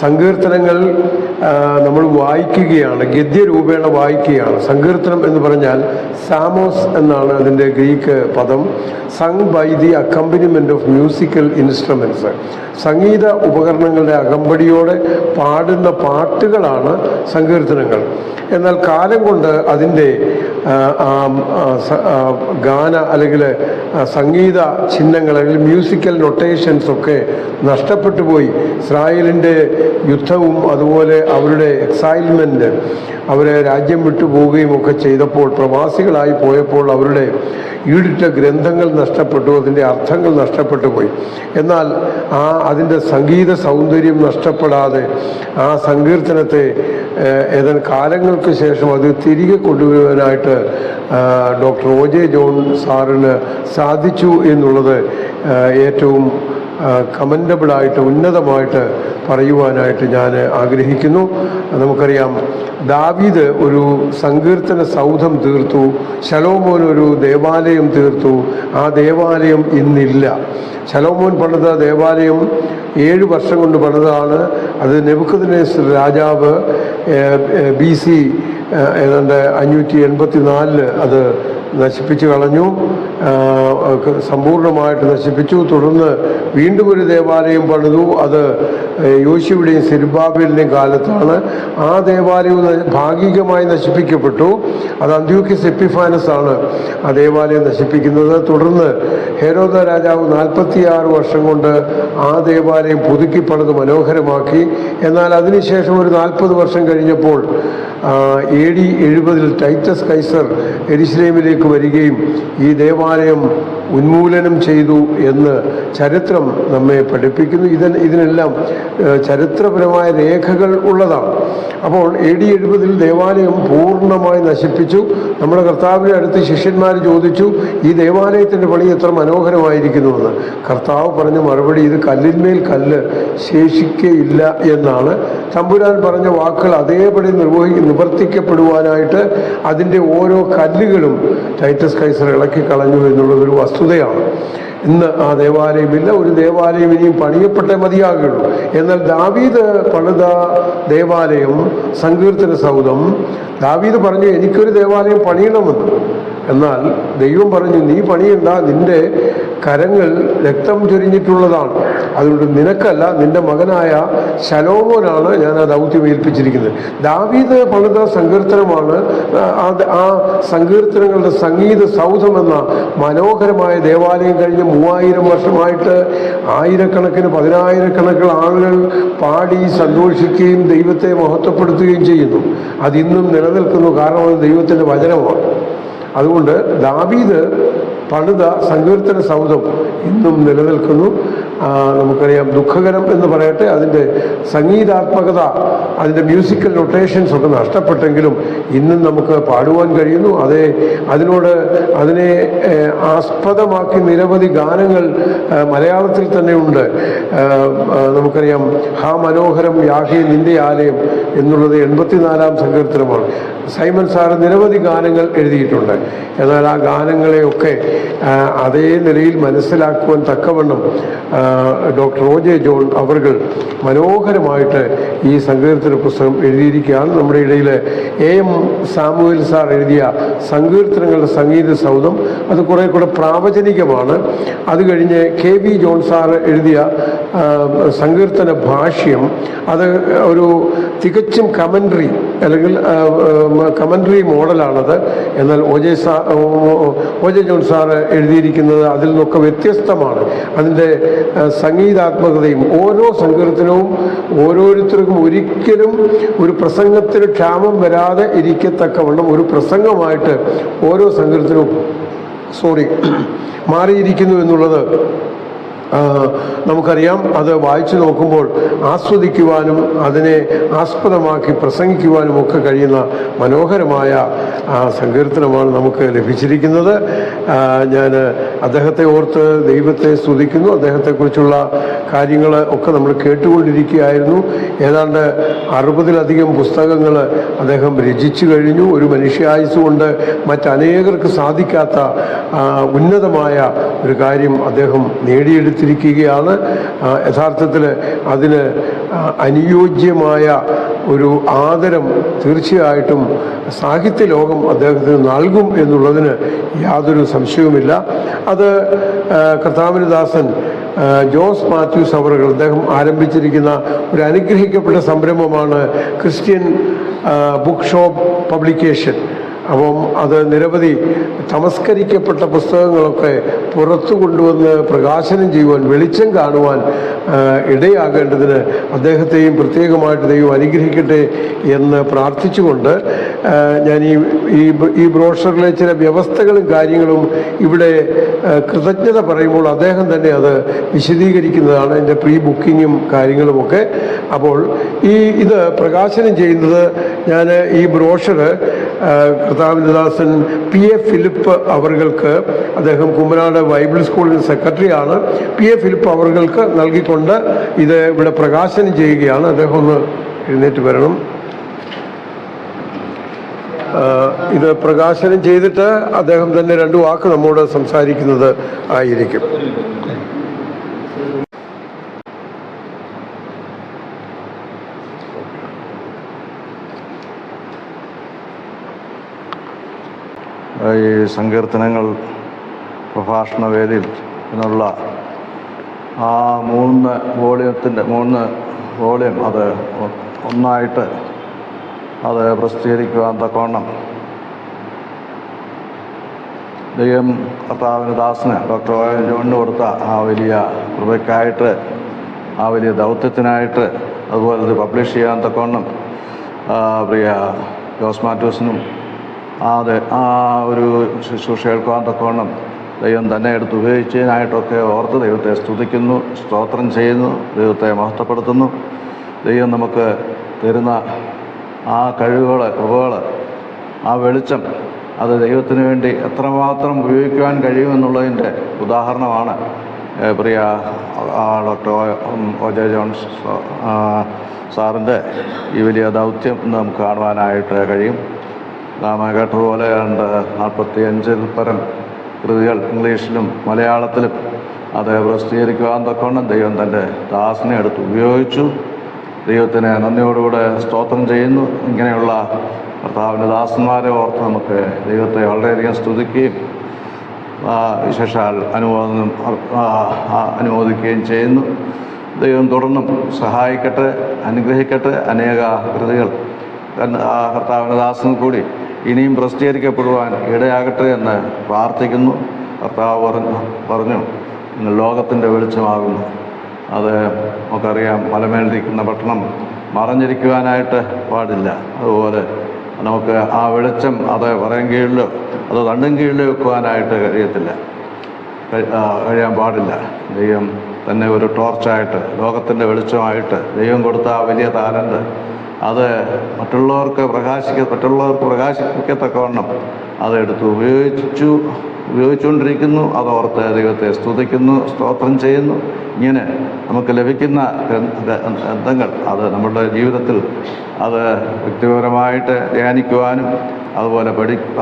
സങ്കീർത്തനങ്ങൾ നമ്മൾ വായിക്കുകയാണ്, ഗദ്യരൂപേണ വായിക്കുകയാണ്. സങ്കീർത്തനം എന്ന് പറഞ്ഞാൽ സാമോസ് എന്നാണ് അതിൻ്റെ ഗ്രീക്ക് പദം. Sung by the accompaniment of musical instruments, സംഗീത ഉപകരണങ്ങളുടെ അകമ്പടിയോടെ പാടുന്ന പാട്ടുകളാണ് സങ്കീർത്തനങ്ങൾ. എന്നാൽ കാലം കൊണ്ട് അതിൻ്റെ ഗാന അല്ലെങ്കിൽ സംഗീത ചിഹ്നങ്ങൾ അല്ലെങ്കിൽ മ്യൂസിക്കൽ നൊട്ടേഷൻസ് ഒക്കെ നഷ്ടപ്പെട്ടു പോയി. ഇസ്രായേലിൻ്റെ യുദ്ധവും അതുപോലെ അവരുടെ എക്സൈൽമെൻറ്റ്, അവരെ രാജ്യം വിട്ടു പോവുകയും ഒക്കെ ചെയ്തപ്പോൾ, പ്രവാസികളായി പോയപ്പോൾ അവരുടെ ഈടിട്ട ഗ്രന്ഥങ്ങൾ നഷ്ടപ്പെട്ടു, അതിൻ്റെ അർത്ഥങ്ങൾ നഷ്ടപ്പെട്ടു പോയി. എന്നാൽ അതിൻ്റെ സംഗീത സൗന്ദര്യം നഷ്ടപ്പെടാതെ ആ സങ്കീർത്തനത്തെ ഏതാനും കാലങ്ങൾക്ക് ശേഷം അത് തിരികെ കൊണ്ടുവരുവാനായിട്ട് ഡോക്ടർ OJ ജോൺ സാറിന് സാധിച്ചു എന്നുള്ളത് ഏറ്റവും കമൻഡബിളായിട്ട്, ഉന്നതമായിട്ട് പറയുവാനായിട്ട് ഞാൻ ആഗ്രഹിക്കുന്നു. നമുക്കറിയാം, ദാവീദ് ഒരു സങ്കീർത്തന സൗധം തീർത്തു, ശലോമോൻ ഒരു ദേവാലയം തീർത്തു. ആ ദേവാലയം ഇന്നില്ല. ശലോമോൻ പണിത ദേവാലയം 7 വർഷം കൊണ്ട് പണിതാണ്. അത് നെബൂഖദ്നേസർ രാജാവ് BC ഏതാണ്ട് 584 അത് നശിപ്പിച്ചു കളഞ്ഞു, സമ്പൂർണ്ണമായിട്ട് നശിപ്പിച്ചു. തുടർന്ന് വീണ്ടും ഒരു ദേവാലയം പണിതു. അത് യോശുവയുടെയും സെരുബ്ബാബേലിൻ്റെയും കാലത്താണ്. ആ ദേവാലയം ഭാഗികമായി നശിപ്പിക്കപ്പെട്ടു. അത് അന്ത്യോക്യസ് എപ്പിഫാനസ് ആണ് ആ ദേവാലയം നശിപ്പിക്കുന്നത്. തുടർന്ന് ഹെരോദ രാജാവ് 46 വർഷം കൊണ്ട് ആ ദേവാലയം പുതുക്കി പണിത് മനോഹരമാക്കി. എന്നാൽ അതിനുശേഷം ഒരു 40 വർഷം കഴിഞ്ഞപ്പോൾ AD 70 ടൈറ്റസ് കൈസർ യെരുശലേമിലേക്ക് വരികയും ഈ ദേവാലയം ഉന്മൂലനം ചെയ്തു എന്ന് ചരിത്രം നമ്മെ പഠിപ്പിക്കുന്നു. ഇതിനെല്ലാം ചരിത്രപരമായ രേഖകൾ ഉള്ളതാണ്. അപ്പോൾ AD 70 ദേവാലയം പൂർണ്ണമായി നശിപ്പിച്ചു. നമ്മുടെ കർത്താവിൻ്റെ അടുത്ത് ശിഷ്യന്മാർ ചോദിച്ചു, ഈ ദേവാലയത്തിൻ്റെ പണി എത്ര മനോഹരമായിരിക്കുന്നുവെന്ന്. കർത്താവ് പറഞ്ഞ മറുപടി, ഇത് കല്ലിന്മേൽ കല്ല് ശേഷിക്കയില്ല എന്നാണ്. തമ്പുരാൻ പറഞ്ഞ വാക്കുകൾ അതേപടി നിവർത്തിക്കപ്പെടുവാനായിട്ട് അതിൻ്റെ ഓരോ കല്ലുകളും ടൈറ്റസ് കൈസർ ഇളക്കി കളഞ്ഞു എന്നുള്ളതൊരു വസ്തുതയാണ്. ഇന്ന് ആ ദേവാലയമില്ല. ഒരു ദേവാലയം ഇനിയും പണിയപ്പെട്ടേ മതിയാകുള്ളൂ. എന്നാൽ ദാവീദ് പണിത ദേവാലയം, സങ്കീർത്തന സൗധം, ദാവീദ് പറഞ്ഞു എനിക്കൊരു ദേവാലയം പണിയണമെന്ന്. എന്നാൽ ദൈവം പറഞ്ഞു, നീ പണിയണ്ട, നിന്റെ കരങ്ങൾ രക്തം ചൊരിഞ്ഞിട്ടുള്ളതാണ്, അതുകൊണ്ട് നിനക്കല്ല, നിന്റെ മകനായ ശലോമോനാണ് ഞാൻ ആ ദൗത്യം ഏൽപ്പിച്ചിരിക്കുന്നത്. ദാവീദ് പണിത സങ്കീർത്തനമാണ് ആ സങ്കീർത്തനങ്ങളുടെ സംഗീത സൗധം എന്ന മനോഹരമായ ദേവാലയം. കഴിഞ്ഞ 3000 വർഷമായിട്ട് ആയിരക്കണക്കിന് 10,000-കണക്കിന് ആളുകൾ പാടി സന്തോഷിക്കുകയും ദൈവത്തെ മഹത്വപ്പെടുത്തുകയും ചെയ്യുന്നു. അതിന്നും നിലനിൽക്കുന്നു, കാരണം അത് ദൈവത്തിൻ്റെ വചനമാണ്. അതുകൊണ്ട് ദാവീദ് പണിത സങ്കീർത്തന സൗധം ഇന്നും നിലനിൽക്കുന്നു. നമുക്കറിയാം, ദുഃഖകരം എന്ന് പറയട്ടെ, അതിൻ്റെ സംഗീതാത്മകത, അതിൻ്റെ മ്യൂസിക്കൽ നൊട്ടേഷൻസ് ഒക്കെ നഷ്ടപ്പെട്ടെങ്കിലും ഇന്നും നമുക്ക് പാടുവാൻ കഴിയുന്നു. അതിനെ ആസ്പദമാക്കി നിരവധി ഗാനങ്ങൾ മലയാളത്തിൽ തന്നെ ഉണ്ട്. നമുക്കറിയാം, ഹാ മനോഹരം യാഹേ നിന്റെ ആലയം എന്നുള്ളത് 84-ാം സങ്കീർത്തനമാണ്. സൈമൺ സാറ് നിരവധി ഗാനങ്ങൾ എഴുതിയിട്ടുണ്ട്. എന്നാൽ ആ ഗാനങ്ങളെയൊക്കെ അതേ നിലയിൽ മനസ്സിലാക്കുവാൻ തക്കവണ്ണം ഡോക്ടർ OJ ജോൺ അവർകൾ മനോഹരമായിട്ട് ഈ സങ്കീർത്തന പുസ്തകം എഴുതിയിരിക്കുകയാണ്. നമ്മുടെ ഇടയിൽ AM സാമുവേൽ സാർ എഴുതിയ സങ്കീർത്തനങ്ങളുടെ സംഗീത സൗധം, അത് കുറേ കൂടെ പ്രാവചനികമാണ്. അത് കഴിഞ്ഞ് KB ജോൺ സാർ എഴുതിയ സങ്കീർത്തന ഭാഷ്യം, അത് ഒരു തികച്ചും കമൻട്രി അല്ലെങ്കിൽ കമൻട്രി മോഡലാണത്. എന്നാൽ OJ ജോൺ സാറ് എഴുതിയിരിക്കുന്നത് അതിൽ നിന്നൊക്കെ വ്യത്യസ്തമാണ്. അതിൻ്റെ സംഗീതാത്മകതയും ഓരോ സങ്കീർത്തനവും ഓരോരുത്തർക്കും ഒരിക്കലും ഒരു പ്രസംഗത്തിന് ക്ഷാമം വരാതെ ഇരിക്കത്തക്കവണ്ണം ഒരു പ്രസംഗമായിട്ട് ഓരോ സങ്കീർത്തനവും മാറിയിരിക്കുന്നു എന്നുള്ളത് നമുക്കറിയാം. അത് വായിച്ചു നോക്കുമ്പോൾ ആസ്വദിക്കുവാനും അതിനെ ആസ്പദമാക്കി പ്രസംഗിക്കുവാനും ഒക്കെ കഴിയുന്ന മനോഹരമായ സങ്കീർത്തനമാണ് നമുക്ക് ലഭിച്ചിരിക്കുന്നത്. ഞാൻ അദ്ദേഹത്തെ ഓർത്ത് ദൈവത്തെ സ്തുതിക്കുന്നു. അദ്ദേഹത്തെക്കുറിച്ചുള്ള കാര്യങ്ങൾ ഒക്കെ നമ്മൾ കേട്ടുകൊണ്ടിരിക്കുകയായിരുന്നു. ഏതാണ്ട് 60-ലധികം പുസ്തകങ്ങൾ അദ്ദേഹം രചിച്ചു കഴിഞ്ഞു. ഒരു മനുഷ്യായുസ് കൊണ്ട് മറ്റനേകർക്ക് സാധിക്കാത്ത ഉന്നതമായ ഒരു കാര്യം അദ്ദേഹം നേടിയെടുത്തിരിക്കുകയാണ്. യഥാർത്ഥത്തിൽ അതിന് അനുയോജ്യമായ ഒരു ആദരം തീർച്ചയായിട്ടും സാഹിത്യ ലോകം അദ്ദേഹത്തിന് നൽകും എന്നുള്ളതിന് യാതൊരു സംശയവുമില്ല. അത് കർത്താവിൻ്റെ ദാസൻ ജോസ് മാത്യൂസ് അവറുകൾ അദ്ദേഹം ആരംഭിച്ചിരിക്കുന്ന ഒരു അനുഗ്രഹിക്കപ്പെട്ട സംരംഭമാണ് ക്രിസ്ത്യൻ ബുക്ക് ഷോപ്പ് പബ്ലിക്കേഷൻ. അപ്പം അത് നിരവധി തമസ്കരിക്കപ്പെട്ട പുസ്തകങ്ങളൊക്കെ പുറത്തു കൊണ്ടുവന്ന് പ്രകാശനം ചെയ്യുവാൻ, വെളിച്ചം കാണുവാൻ ഇടയാകേണ്ടതിന് അദ്ദേഹത്തെയും പ്രത്യേകമായിട്ട് ദൈവം അനുഗ്രഹിക്കട്ടെ എന്ന് പ്രാർത്ഥിച്ചുകൊണ്ട് ഞാൻ ഈ ബ്രോഷറിലെ ചില വ്യവസ്ഥകളും കാര്യങ്ങളും ഇവിടെ കൃതജ്ഞത പറയുമ്പോൾ അദ്ദേഹം തന്നെ അത് വിശദീകരിക്കുന്നതാണ്, എൻ്റെ പ്രീ ബുക്കിങ്ങും കാര്യങ്ങളുമൊക്കെ. അപ്പോൾ ഇത് പ്രകാശനം ചെയ്യുന്നത് ഞാൻ ഈ ബ്രോഷറ് കർത്താവിൻ്റെ ദാസൻ PA ഫിലിപ്പ് അവർക്ക്, അദ്ദേഹം കുമ്മനാട് ബൈബിൾ സ്കൂളിൻ്റെ സെക്രട്ടറിയാണ്, PA ഫിലിപ്പ് അവർക്ക് നൽകിക്കൊണ്ട് ഇത് ഇവിടെ പ്രകാശനം ചെയ്യുകയാണ്. അദ്ദേഹം ഒന്ന് എഴുന്നേറ്റ് വരണം. ഇത് പ്രകാശനം ചെയ്തിട്ട് അദ്ദേഹം തന്നെ 2 വാക്ക് നമ്മോട് സംസാരിക്കുന്നത് ആയിരിക്കും. ഈ സങ്കീർത്തനങ്ങൾ പ്രഭാഷണ വേദിയിൽ എന്നുള്ള ആ 3 വോളിയം അത് ഒന്നായിട്ട് അത് പ്രസിദ്ധീകരിക്കുവാൻ തക്കവണ്ണം ദൈവം കർത്താവിന് ദാസന് ഡോക്ടർ ജോണിന് കൊടുത്ത ആ വലിയ കൃപയ്ക്കായിട്ട്, ആ വലിയ ദൗത്യത്തിനായിട്ട്, അതുപോലെ ഇത് പബ്ലിഷ് ചെയ്യാൻ തക്കവണ്ണം പ്രിയ ജോസ് മാത്യൂസിനും ആ ഒരു ശുശ്രൂഷ കേൾക്കുവാൻ തക്കവണ്ണം ദൈവം തന്നെ എടുത്ത് ഉപയോഗിച്ചതിനായിട്ടൊക്കെ ഓർത്ത് ദൈവത്തെ സ്തുതിക്കുന്നു, സ്തോത്രം ചെയ്യുന്നു, ദൈവത്തെ മഹത്വപ്പെടുത്തുന്നു. ദൈവം നമുക്ക് തരുന്ന ആ കഴിവുകൾ, കൃപകൾ, ആ വെളിച്ചം, അത് ദൈവത്തിന് വേണ്ടി എത്രമാത്രം ഉപയോഗിക്കുവാൻ കഴിയുമെന്നുള്ളതിൻ്റെ ഉദാഹരണമാണ് പ്രിയ ഡോക്ടർ ഒ.ജെ. ജോൺസ് സാറിൻ്റെ ഈ വലിയ ദൗത്യം നമുക്ക് കാണുവാനായിട്ട് കഴിയും. നാം കേട്ടതുപോലെ 45 പരം കൃതികൾ ഇംഗ്ലീഷിലും മലയാളത്തിലും അത് പ്രസിദ്ധീകരിക്കുവാൻ തക്കവണ്ണം ദൈവം തൻ്റെ ദാസനെ എടുത്ത് ഉപയോഗിച്ചു. ദൈവത്തിന് നന്ദിയോടുകൂടെ സ്തോത്രം ചെയ്യുന്നു. ഇങ്ങനെയുള്ള കർത്താവിൻ്റെ ദാസന്മാരെ ഓർത്ത് നമുക്ക് ദൈവത്തെ വളരെയധികം സ്തുതിക്കുകയും വിശേഷാൽ അനുമോദിക്കുകയും ചെയ്യുന്നു. ദൈവം തുടർന്നും സഹായിക്കട്ടെ, അനുഗ്രഹിക്കട്ടെ. അനേക കൃതികൾ കർത്താവിൻ്റെ ദാസനും കൂടി ഇനിയും പ്രസിദ്ധീകരിക്കപ്പെടുവാൻ ഇടയാകട്ടെ എന്ന് പ്രാർത്ഥിക്കുന്നു. കർത്താവ് പറഞ്ഞു നിങ്ങൾ ലോകത്തിൻ്റെ വെളിച്ചമാകുന്നു. അത് നമുക്കറിയാം, മലമേലിരിക്കുന്ന പട്ടണം മറഞ്ഞിരിക്കുവാനായിട്ട് പാടില്ല. അതുപോലെ നമുക്ക് ആ വെളിച്ചം അത് പറയാൻ കീഴിലോ അത് തണ്ടും കീഴിലോ വെക്കുവാനായിട്ട് കഴിയാൻ പാടില്ല. ദൈവം തന്നെ ഒരു ടോർച്ചായിട്ട്, ലോകത്തിൻ്റെ വെളിച്ചമായിട്ട് ദൈവം കൊടുത്ത ആ വലിയ താലന്ത് അത് മറ്റുള്ളവർക്ക് പ്രകാശിപ്പിക്കത്തക്കവണ്ണം അതെടുത്ത് ഉപയോഗിച്ചുകൊണ്ടിരിക്കുന്നു. അതോർത്ത് ദൈവത്തെ സ്തുതിക്കുന്നു, സ്തോത്രം ചെയ്യുന്നു. ഇങ്ങനെ നമുക്ക് ലഭിക്കുന്ന ഗ്രന്ഥങ്ങൾ അത് നമ്മുടെ ജീവിതത്തിൽ അത് വ്യക്തിപരമായിട്ട് ധ്യാനിക്കുവാനും അതുപോലെ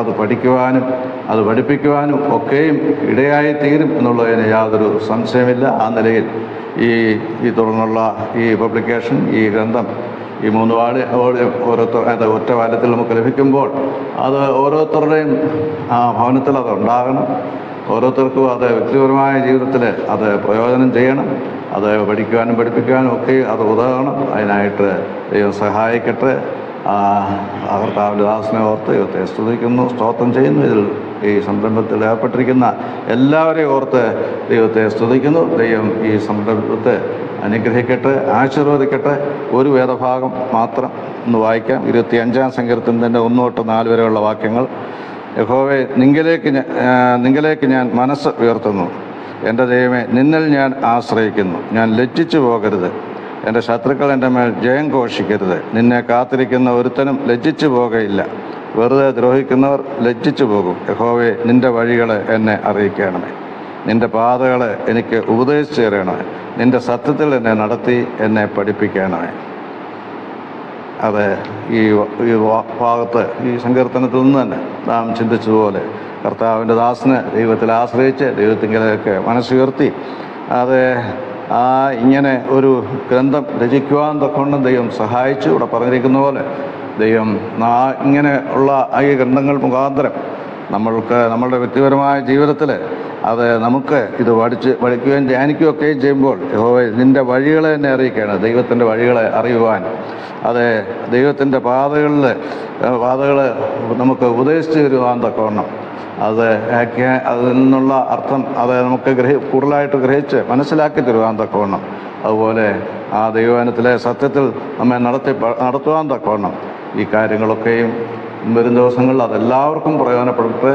അത് പഠിക്കുവാനും അത് പഠിപ്പിക്കുവാനും ഒക്കെയും ഇടയായി തീരും എന്നുള്ളതിന് യാതൊരു സംശയമില്ല. ആ നിലയിൽ ഈ തുടർന്നുള്ള ഈ പബ്ലിക്കേഷൻ, ഈ ഗ്രന്ഥം, ഈ 3 ഒറ്റ വാല്യത്തിൽ നമുക്ക് ലഭിക്കുമ്പോൾ അത് ഓരോരുത്തരുടെയും ഭവനത്തിൽ അത് ഉണ്ടാകണം. ഓരോരുത്തർക്കും അത് വ്യക്തിപരമായ ജീവിതത്തിൽ അത് പ്രയോജനം ചെയ്യണം. അത് പഠിക്കുവാനും പഠിപ്പിക്കുവാനും ഒക്കെ അത് ഉതകണം. അതിനായിട്ട് ദൈവം സഹായിക്കട്ടെ. കർത്താവിൻ്റെ ദാസനെ ഓർത്ത് ദൈവത്തെ സ്തുതിക്കുന്നു, സ്തോത്രം ചെയ്യുന്നു. ഇതിൽ ഈ സംരംഭത്തിൽ ഏർപ്പെട്ടിരിക്കുന്ന എല്ലാവരെയും ഓർത്ത് ദൈവത്തെ സ്തുതിക്കുന്നു. ദൈവം ഈ സംരംഭത്തെ അനുഗ്രഹിക്കട്ടെ, ആശീർവദിക്കട്ടെ. ഒരു വേദഭാഗം മാത്രം ഒന്ന് വായിക്കാം. 25-ാം സങ്കീർത്തനത്തിൻ്റെ 1 തൊട്ട് 4 വരെയുള്ള വാക്യങ്ങൾ. യഹോവേ, നിങ്കലേക്ക് ഞാൻ മനസ്സ് ഉയർത്തുന്നു. എൻ്റെ ദൈവമേ, നിന്നിൽ ഞാൻ ആശ്രയിക്കുന്നു. ഞാൻ ലജ്ജിച്ചു പോകരുത്. എൻ്റെ ശത്രുക്കൾ എൻ്റെ മേൽ ജയം ഘോഷിക്കരുത്. നിന്നെ കാത്തിരിക്കുന്ന ഒരുത്തനും ലജ്ജിച്ചു പോകയില്ല. വെറുതെ ദ്രോഹിക്കുന്നവർ ലജ്ജിച്ചു പോകും. യഹോവേ, നിൻ്റെ വഴികളെ എന്നെ അറിയിക്കണമേ. നിൻ്റെ പാതകളെ എനിക്ക് ഉപദേശിച്ചു തരണമേ. നിൻ്റെ സത്യത്തിൽ എന്നെ നടത്തി എന്നെ പഠിപ്പിക്കണമേ. അത് ഈ ഭാഗത്ത് ഈ സങ്കീർത്തനത്തിൽ നിന്ന് തന്നെ നാം ചിന്തിച്ചതുപോലെ കർത്താവിൻ്റെ ദാസന് ദൈവത്തിൽ ആശ്രയിച്ച് ദൈവത്തിങ്കിലേക്ക് മനസ്സുയർത്തി അത് ഇങ്ങനെ ഒരു ഗ്രന്ഥം രചിക്കുവാൻ തക്കവണ്ണം ദൈവം സഹായിച്ചു. ഇവിടെ പറഞ്ഞിരിക്കുന്ന പോലെ ദൈവം ഇങ്ങനെ ഉള്ള ഈ ഗ്രന്ഥങ്ങൾ മുഖാന്തരം നമ്മളുടെ വ്യക്തിപരമായ ജീവിതത്തിൽ അത് നമുക്ക് ഇത് പഠിക്കുകയും ധ്യാനിക്കുകയൊക്കെയും ചെയ്യുമ്പോൾ യഹോവേ, നിൻ്റെ വഴികളെ തന്നെ അറിയിക്കുകയാണ്. ദൈവത്തിൻ്റെ വഴികളെ അറിയുവാൻ, അത് ദൈവത്തിൻ്റെ പാതകൾ നമുക്ക് ഉപദേശിച്ച് തരുവാൻ തക്കവണ്ണം അതിൽ നിന്നുള്ള അർത്ഥം അത് നമുക്ക് കൂടുതലായിട്ട് ഗ്രഹിച്ച് മനസ്സിലാക്കി തരുവാൻ തക്കവണ്ണം, അതുപോലെ ആ ദൈവവചനത്തിലെ സത്യത്തിൽ നമ്മെ നടത്തുവാൻ തക്കവണ്ണം ഈ കാര്യങ്ങളൊക്കെയും വരും ദിവസങ്ങളിൽ അതെല്ലാവർക്കും പ്രയോജനപ്പെടട്ടെ.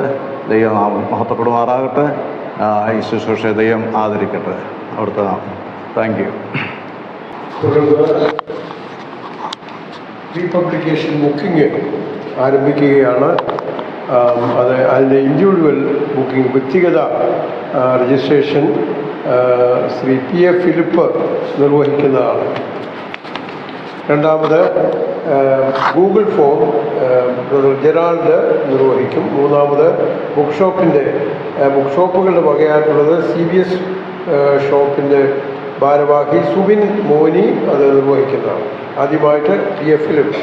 ദൈവം മഹത്വപ്പെടുമാറാകട്ടെ. ഈ ശുശ്രൂഷയെ ദൈവം ആദരിക്കട്ടെ. അവിടുത്തെ താങ്ക് യു. റീപബ്ലിക്കേഷൻ ബുക്കിംഗ് ആരംഭിക്കുകയാണ്. അതിൻ്റെ ഇൻഡിവിജ്വൽ ബുക്കിംഗ്, വ്യക്തിഗത രജിസ്ട്രേഷൻ ശ്രീ P.A. ഫിലിപ്പ് നിർവഹിക്കുന്നതാണ്. രണ്ടാമത് ഗൂഗിൾ ഫോം ജെറാൾഡ് നിർവഹിക്കും. മൂന്നാമത് ബുക്ക് ഷോപ്പുകളുടെ വകയായിട്ടുള്ളത് CBS ഷോപ്പിൻ്റെ ഭാരവാഹി സുബിൻ മോനി അത് നിർവഹിക്കുന്നതാണ്. ആദ്യമായിട്ട് P.A. ഫിലിപ്പ്.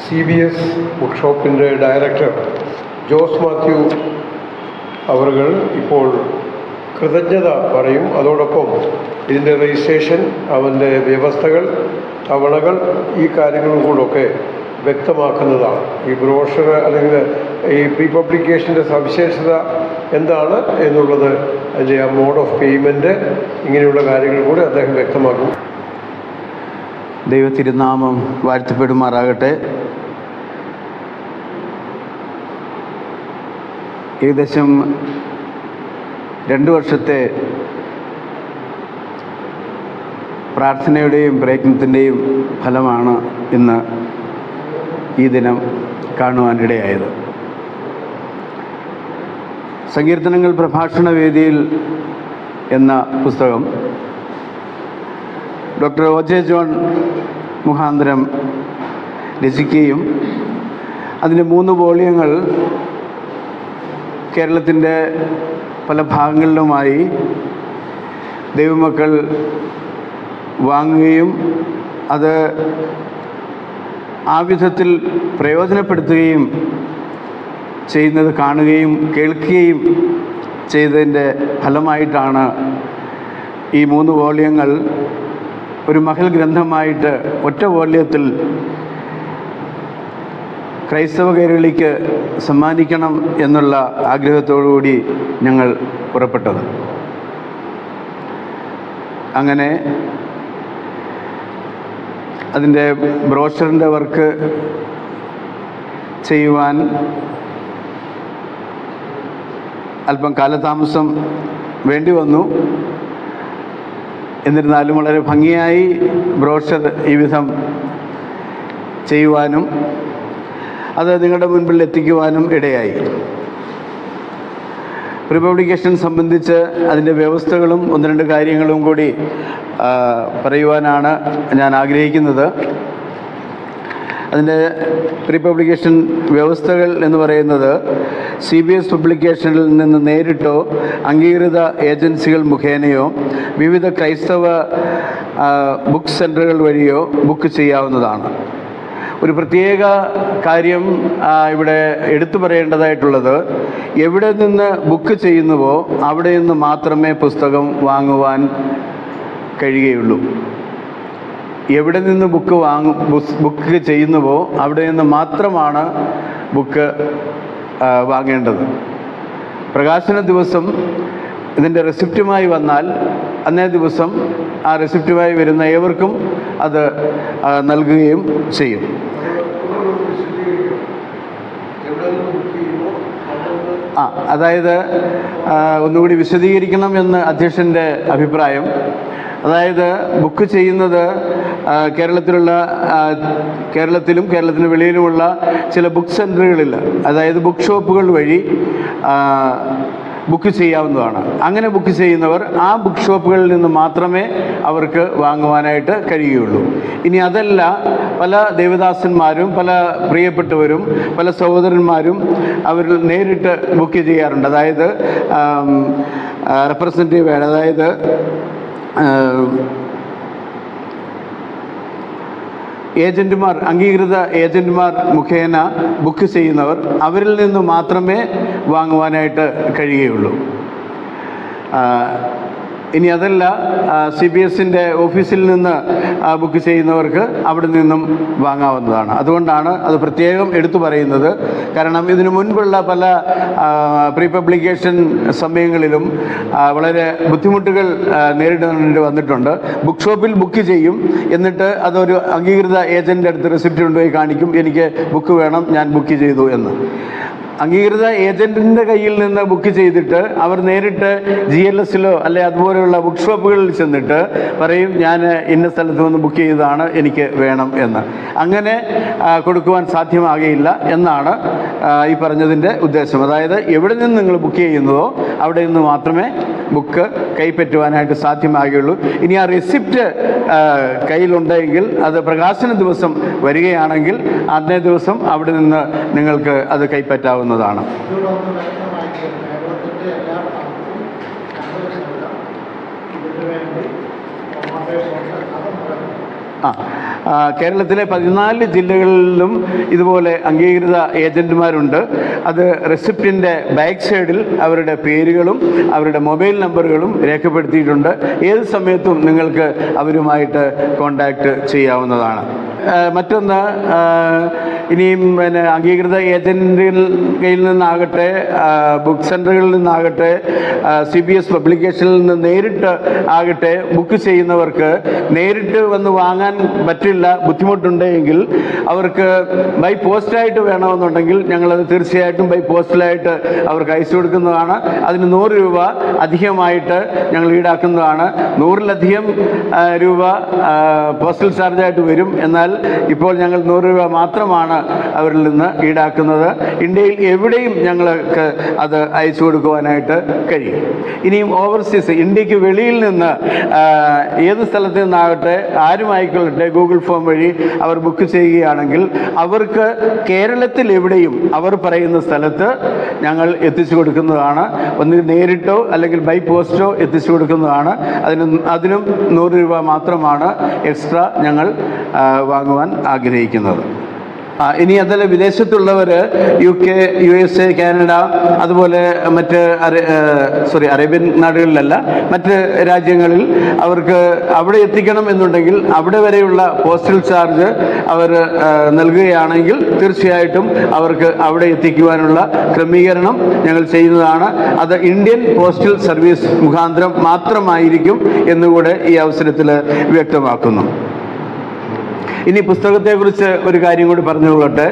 CBS ബുക്ക് ഷോപ്പിൻ്റെ ഡയറക്ടർ ജോസ് മാത്യു അവர்கள் ഇപ്പോൾ കൃതജ്ഞത പറയും. അതോടൊപ്പം ഇതിൻ്റെ രജിസ്ട്രേഷൻ, അവൻ്റെ വ്യവസ്ഥകൾ, തവണകൾ, ഈ കാര്യങ്ങളും കൂടൊക്കെ വ്യക്തമാക്കുന്നതാണ്. ഈ ബ്രോഷർ അല്ലെങ്കിൽ ഈ പ്രീ പബ്ലിക്കേഷൻ്റെ സവിശേഷത എന്താണ് എന്നുള്ളത്, അതിൻ്റെ ആ മോഡ് ഓഫ് പേയ്മെൻറ്റ്, ഇങ്ങനെയുള്ള കാര്യങ്ങൾ കൂടി അദ്ദേഹം വ്യക്തമാക്കും. ദൈവത്തിരുനാമം വാഴ്ത്തപ്പെടുമാറാകട്ടെ. ഏകദേശം 2 വർഷത്തെ പ്രാർത്ഥനയുടെയും പ്രയത്നത്തിൻ്റെയും ഫലമാണ് ഇന്ന് ഈ ദിനം കാണുവാനിടയായത്. സങ്കീർത്തനങ്ങൾ പ്രഭാഷണ വേദിയിൽ എന്ന പുസ്തകം ഡോക്ടർ ഒ.ജെ. ജോൺ മുഖാന്തരം രചിക്കുകയും അതിൻ്റെ 3 വോള്യങ്ങൾ കേരളത്തിൻ്റെ പല ഭാഗങ്ങളിലുമായി ദൈവമക്കൾ വാങ്ങുകയും അത് ആ വിധത്തിൽ പ്രയോജനപ്പെടുത്തുകയും ചെയ്യുന്നത് കാണുകയും കേൾക്കുകയും ചെയ്തതിൻ്റെ ഫലമായിട്ടാണ് ഈ 3 വോള്യങ്ങൾ ഒരു മഹൽ ഗ്രന്ഥമായിട്ട് ഒറ്റ വോള്യത്തിൽ ക്രൈസ്തവ കൈരളിക്ക് സമ്മാനിക്കണം എന്നുള്ള ആഗ്രഹത്തോടുകൂടി ഞങ്ങൾ പുറപ്പെട്ടത്. അങ്ങനെ അതിൻ്റെ ബ്രോഷറിൻ്റെ വർക്ക് ചെയ്യുവാൻ അല്പം കാലതാമസം വേണ്ടി വന്നു. എന്നിരുന്നാലും വളരെ ഭംഗിയായി ബ്രോഷർ ഈ വിധം ചെയ്യുവാനും അത് നിങ്ങളുടെ മുൻപിൽ എത്തിക്കുവാനും ഇടയായി. പ്രീ പബ്ലിക്കേഷൻ സംബന്ധിച്ച് അതിൻ്റെ വ്യവസ്ഥകളും 1-2 കാര്യങ്ങളും കൂടി പറയുവാനാണ് ഞാൻ ആഗ്രഹിക്കുന്നത്. അതിൻ്റെ പ്രീ പബ്ലിക്കേഷൻ വ്യവസ്ഥകൾ എന്ന് പറയുന്നത് CBS പബ്ലിക്കേഷനിൽ നിന്ന് നേരിട്ടോ അംഗീകൃത ഏജൻസികൾ മുഖേനയോ വിവിധ ക്രൈസ്തവ ബുക്ക് സെൻ്ററുകൾ വഴിയോ ബുക്ക് ചെയ്യാവുന്നതാണ്. ഒരു പ്രത്യേക കാര്യം ഇവിടെ എടുത്തു പറയേണ്ടതായിട്ടുള്ളത്, എവിടെ നിന്ന് ബുക്ക് ചെയ്യുന്നുവോ അവിടെ നിന്ന് മാത്രമേ പുസ്തകം വാങ്ങുവാൻ കഴിയുകയുള്ളൂ. എവിടെ നിന്ന് ബുക്ക് ചെയ്യുന്നുവോ അവിടെ നിന്ന് മാത്രമാണ് ബുക്ക് വാങ്ങേണ്ടത്. പ്രകാശന ദിവസം ഇതിൻ്റെ റെസിപ്റ്റുമായി വന്നാൽ അന്നേ ദിവസം ആ റെസിപ്റ്റുമായി വരുന്ന ഏവർക്കും അത് നൽകുകയും ചെയ്യും. അതായത് ഒന്നുകൂടി വിശദീകരിക്കണം എന്ന് അധ്യക്ഷൻ്റെ അഭിപ്രായം. അതായത് ബുക്ക് ചെയ്യുന്നത് കേരളത്തിലും കേരളത്തിന് വെളിയിലുമുള്ള ചില ബുക്ക് സെൻ്ററുകളിൽ, അതായത് ബുക്ക് ഷോപ്പുകൾ വഴി ബുക്ക് ചെയ്യാവുന്നതാണ്. അങ്ങനെ ബുക്ക് ചെയ്യുന്നവർ ആ ബുക്ക് ഷോപ്പുകളിൽ നിന്ന് മാത്രമേ അവർക്ക് വാങ്ങുവാനായിട്ട് കഴിയുകയുള്ളൂ. ഇനി അതല്ല, പല ദേവദാസന്മാരും പല പ്രിയപ്പെട്ടവരും പല സഹോദരന്മാരും അവർ നേരിട്ട് ബുക്ക് ചെയ്യാറുണ്ട്. അതായത് റെപ്രസെൻറ്റേറ്റീവ്, അതായത് ഏജൻറ്റുമാർ, അംഗീകൃത ഏജൻറ്റുമാർ മുഖേന ബുക്ക് ചെയ്യുന്നവർ, അവരിൽ നിന്ന് മാത്രമേ വാങ്ങുവാനായിട്ട് കഴിയുകയുള്ളൂ. ഇനി അതല്ല, CBSൻ്റെ ഓഫീസിൽ നിന്ന് ബുക്ക് ചെയ്യുന്നവർക്ക് അവിടെ നിന്നും വാങ്ങാവുന്നതാണ്. അതുകൊണ്ടാണ് അത് പ്രത്യേകം എടുത്തു പറയുന്നത്. കാരണം ഇതിനു മുൻപുള്ള പല പ്രീ പബ്ലിക്കേഷൻ സമയങ്ങളിലും വളരെ ബുദ്ധിമുട്ടുകൾ നേരിടേണ്ടി വന്നിട്ടുണ്ട്. ബുക്ക് ഷോപ്പിൽ ബുക്ക് ചെയ്യും, എന്നിട്ട് അതൊരു അംഗീകൃത ഏജൻ്റിൻ്റെ അടുത്ത് റെസിപ്റ്റ് കൊണ്ടുപോയി കാണിക്കും, എനിക്ക് ബുക്ക് വേണം, ഞാൻ ബുക്ക് ചെയ്തു എന്ന്. അംഗീകൃത ഏജൻറ്റിൻ്റെ കയ്യിൽ നിന്ന് ബുക്ക് ചെയ്തിട്ട് അവർ നേരിട്ട് GLSലോ അല്ലെ അതുപോലെയുള്ള ബുക്ക് ഷോപ്പുകളിൽ ചെന്നിട്ട് പറയും, ഞാൻ ഇന്ന സ്ഥലത്ത് വന്ന് ബുക്ക് ചെയ്തതാണ്, എനിക്ക് വേണം എന്ന്. അങ്ങനെ കൊടുക്കുവാൻ സാധ്യമാകുകയില്ല എന്നാണ് ഈ പറഞ്ഞതിൻ്റെ ഉദ്ദേശം. അതായത് എവിടെ നിന്ന് നിങ്ങൾ ബുക്ക് ചെയ്യുന്നതോ അവിടെ നിന്ന് മാത്രമേ ബുക്ക് കൈപ്പറ്റുവാനായിട്ട് സാധ്യമാകുകയുള്ളൂ. ഇനി ആ റെസിപ്റ്റ് കയ്യിലുണ്ടെങ്കിൽ അത് പ്രകാശന ദിവസം വരികയാണെങ്കിൽ അന്നേ ദിവസം അവിടെ നിന്ന് നിങ്ങൾക്ക് അത് കൈപ്പറ്റാവുന്നതാണ്. കേരളത്തിലെ 14 ജില്ലകളിലും ഇതുപോലെ അംഗീകൃത ഏജൻറ്റുമാരുണ്ട്. അത് റെസിപ്റ്റിൻ്റെ ബാക്ക് സൈഡിൽ അവരുടെ പേരുകളും അവരുടെ മൊബൈൽ നമ്പറുകളും രേഖപ്പെടുത്തിയിട്ടുണ്ട്. ഏത് സമയത്തും നിങ്ങൾക്ക് അവരുമായിട്ട് കോണ്ടാക്റ്റ് ചെയ്യാവുന്നതാണ്. മറ്റൊന്ന്, ഇനിയും അംഗീകൃത ഏജൻറ്റിൽ കയ്യിൽ നിന്നാകട്ടെ ബുക്ക് സെൻ്ററുകളിൽ നിന്നാകട്ടെ CBS പബ്ലിക്കേഷനിൽ നിന്ന് നേരിട്ട് ആകട്ടെ ബുക്ക് ചെയ്യുന്നവർക്ക് നേരിട്ട് വന്ന് വാങ്ങാൻ പറ്റില്ല, ബുദ്ധിമുട്ടുണ്ടെങ്കിൽ അവർക്ക് ബൈ പോസ്റ്റായിട്ട് വേണമെന്നുണ്ടെങ്കിൽ ഞങ്ങളത് തീർച്ചയായിട്ടും ബൈ പോസ്റ്റലായിട്ട് അവർക്ക് അയച്ചു കൊടുക്കുന്നതാണ്. അതിന് 100 രൂപ അധികമായിട്ട് ഞങ്ങൾ ഈടാക്കുന്നതാണ്. 100-ലധികം രൂപ പോസ്റ്റൽ ചാർജായിട്ട് വരും. എന്നാൽ ഇപ്പോൾ ഞങ്ങൾ 100 രൂപ മാത്രമാണ് അവരിൽ നിന്ന് ഈടാക്കുന്നത്. ഇന്ത്യയിൽ എവിടെയും ഞങ്ങൾക്ക് അത് അയച്ചു കൊടുക്കുവാനായിട്ട് കഴിയും. ഇനിയും ഓവർസീസ്, ഇന്ത്യക്ക് വെളിയിൽ നിന്ന് ഏത് സ്ഥലത്ത് നിന്നാകട്ടെ ആരുമായിക്കൊള്ളട്ടെ ഗൂഗിൾ ഫോം വഴി അവർ ബുക്ക് ചെയ്യുകയാണെങ്കിൽ അവർക്ക് കേരളത്തിൽ എവിടെയും അവർ പറയുന്ന സ്ഥലത്ത് ഞങ്ങൾ എത്തിച്ചു കൊടുക്കുന്നതാണ്. ഒന്നുകിൽ നേരിട്ടോ അല്ലെങ്കിൽ ബൈ പോസ്റ്റോ എത്തിച്ചു കൊടുക്കുന്നതാണ്. അതിനും 100 രൂപ മാത്രമാണ് എക്സ്ട്രാ ഞങ്ങൾ വാങ്ങുവാൻ ആഗ്രഹിക്കുന്നത്. ഇനി അതല്ല, വിദേശത്തുള്ളവർ UK, USA, കാനഡ, അതുപോലെ മറ്റ് അറേബ്യൻ നാടുകളിലല്ല, മറ്റ് രാജ്യങ്ങളിൽ അവർക്ക് അവിടെ എത്തിക്കണം എന്നുണ്ടെങ്കിൽ അവിടെ വരെയുള്ള പോസ്റ്റൽ ചാർജ് അവർ നൽകുകയാണെങ്കിൽ തീർച്ചയായിട്ടും അവർക്ക് അവിടെ എത്തിക്കുവാനുള്ള ക്രമീകരണം ഞങ്ങൾ ചെയ്യുന്നതാണ്. അത് ഇന്ത്യൻ പോസ്റ്റൽ സർവീസ് മുഖാന്തരം മാത്രമായിരിക്കും എന്നുകൂടെ ഈ അവസരത്തിൽ വ്യക്തമാക്കുന്നു. ഇനി പുസ്തകത്തെക്കുറിച്ച് ഒരു കാര്യം കൂടി പറഞ്ഞുകൊള്ളട്ടെ.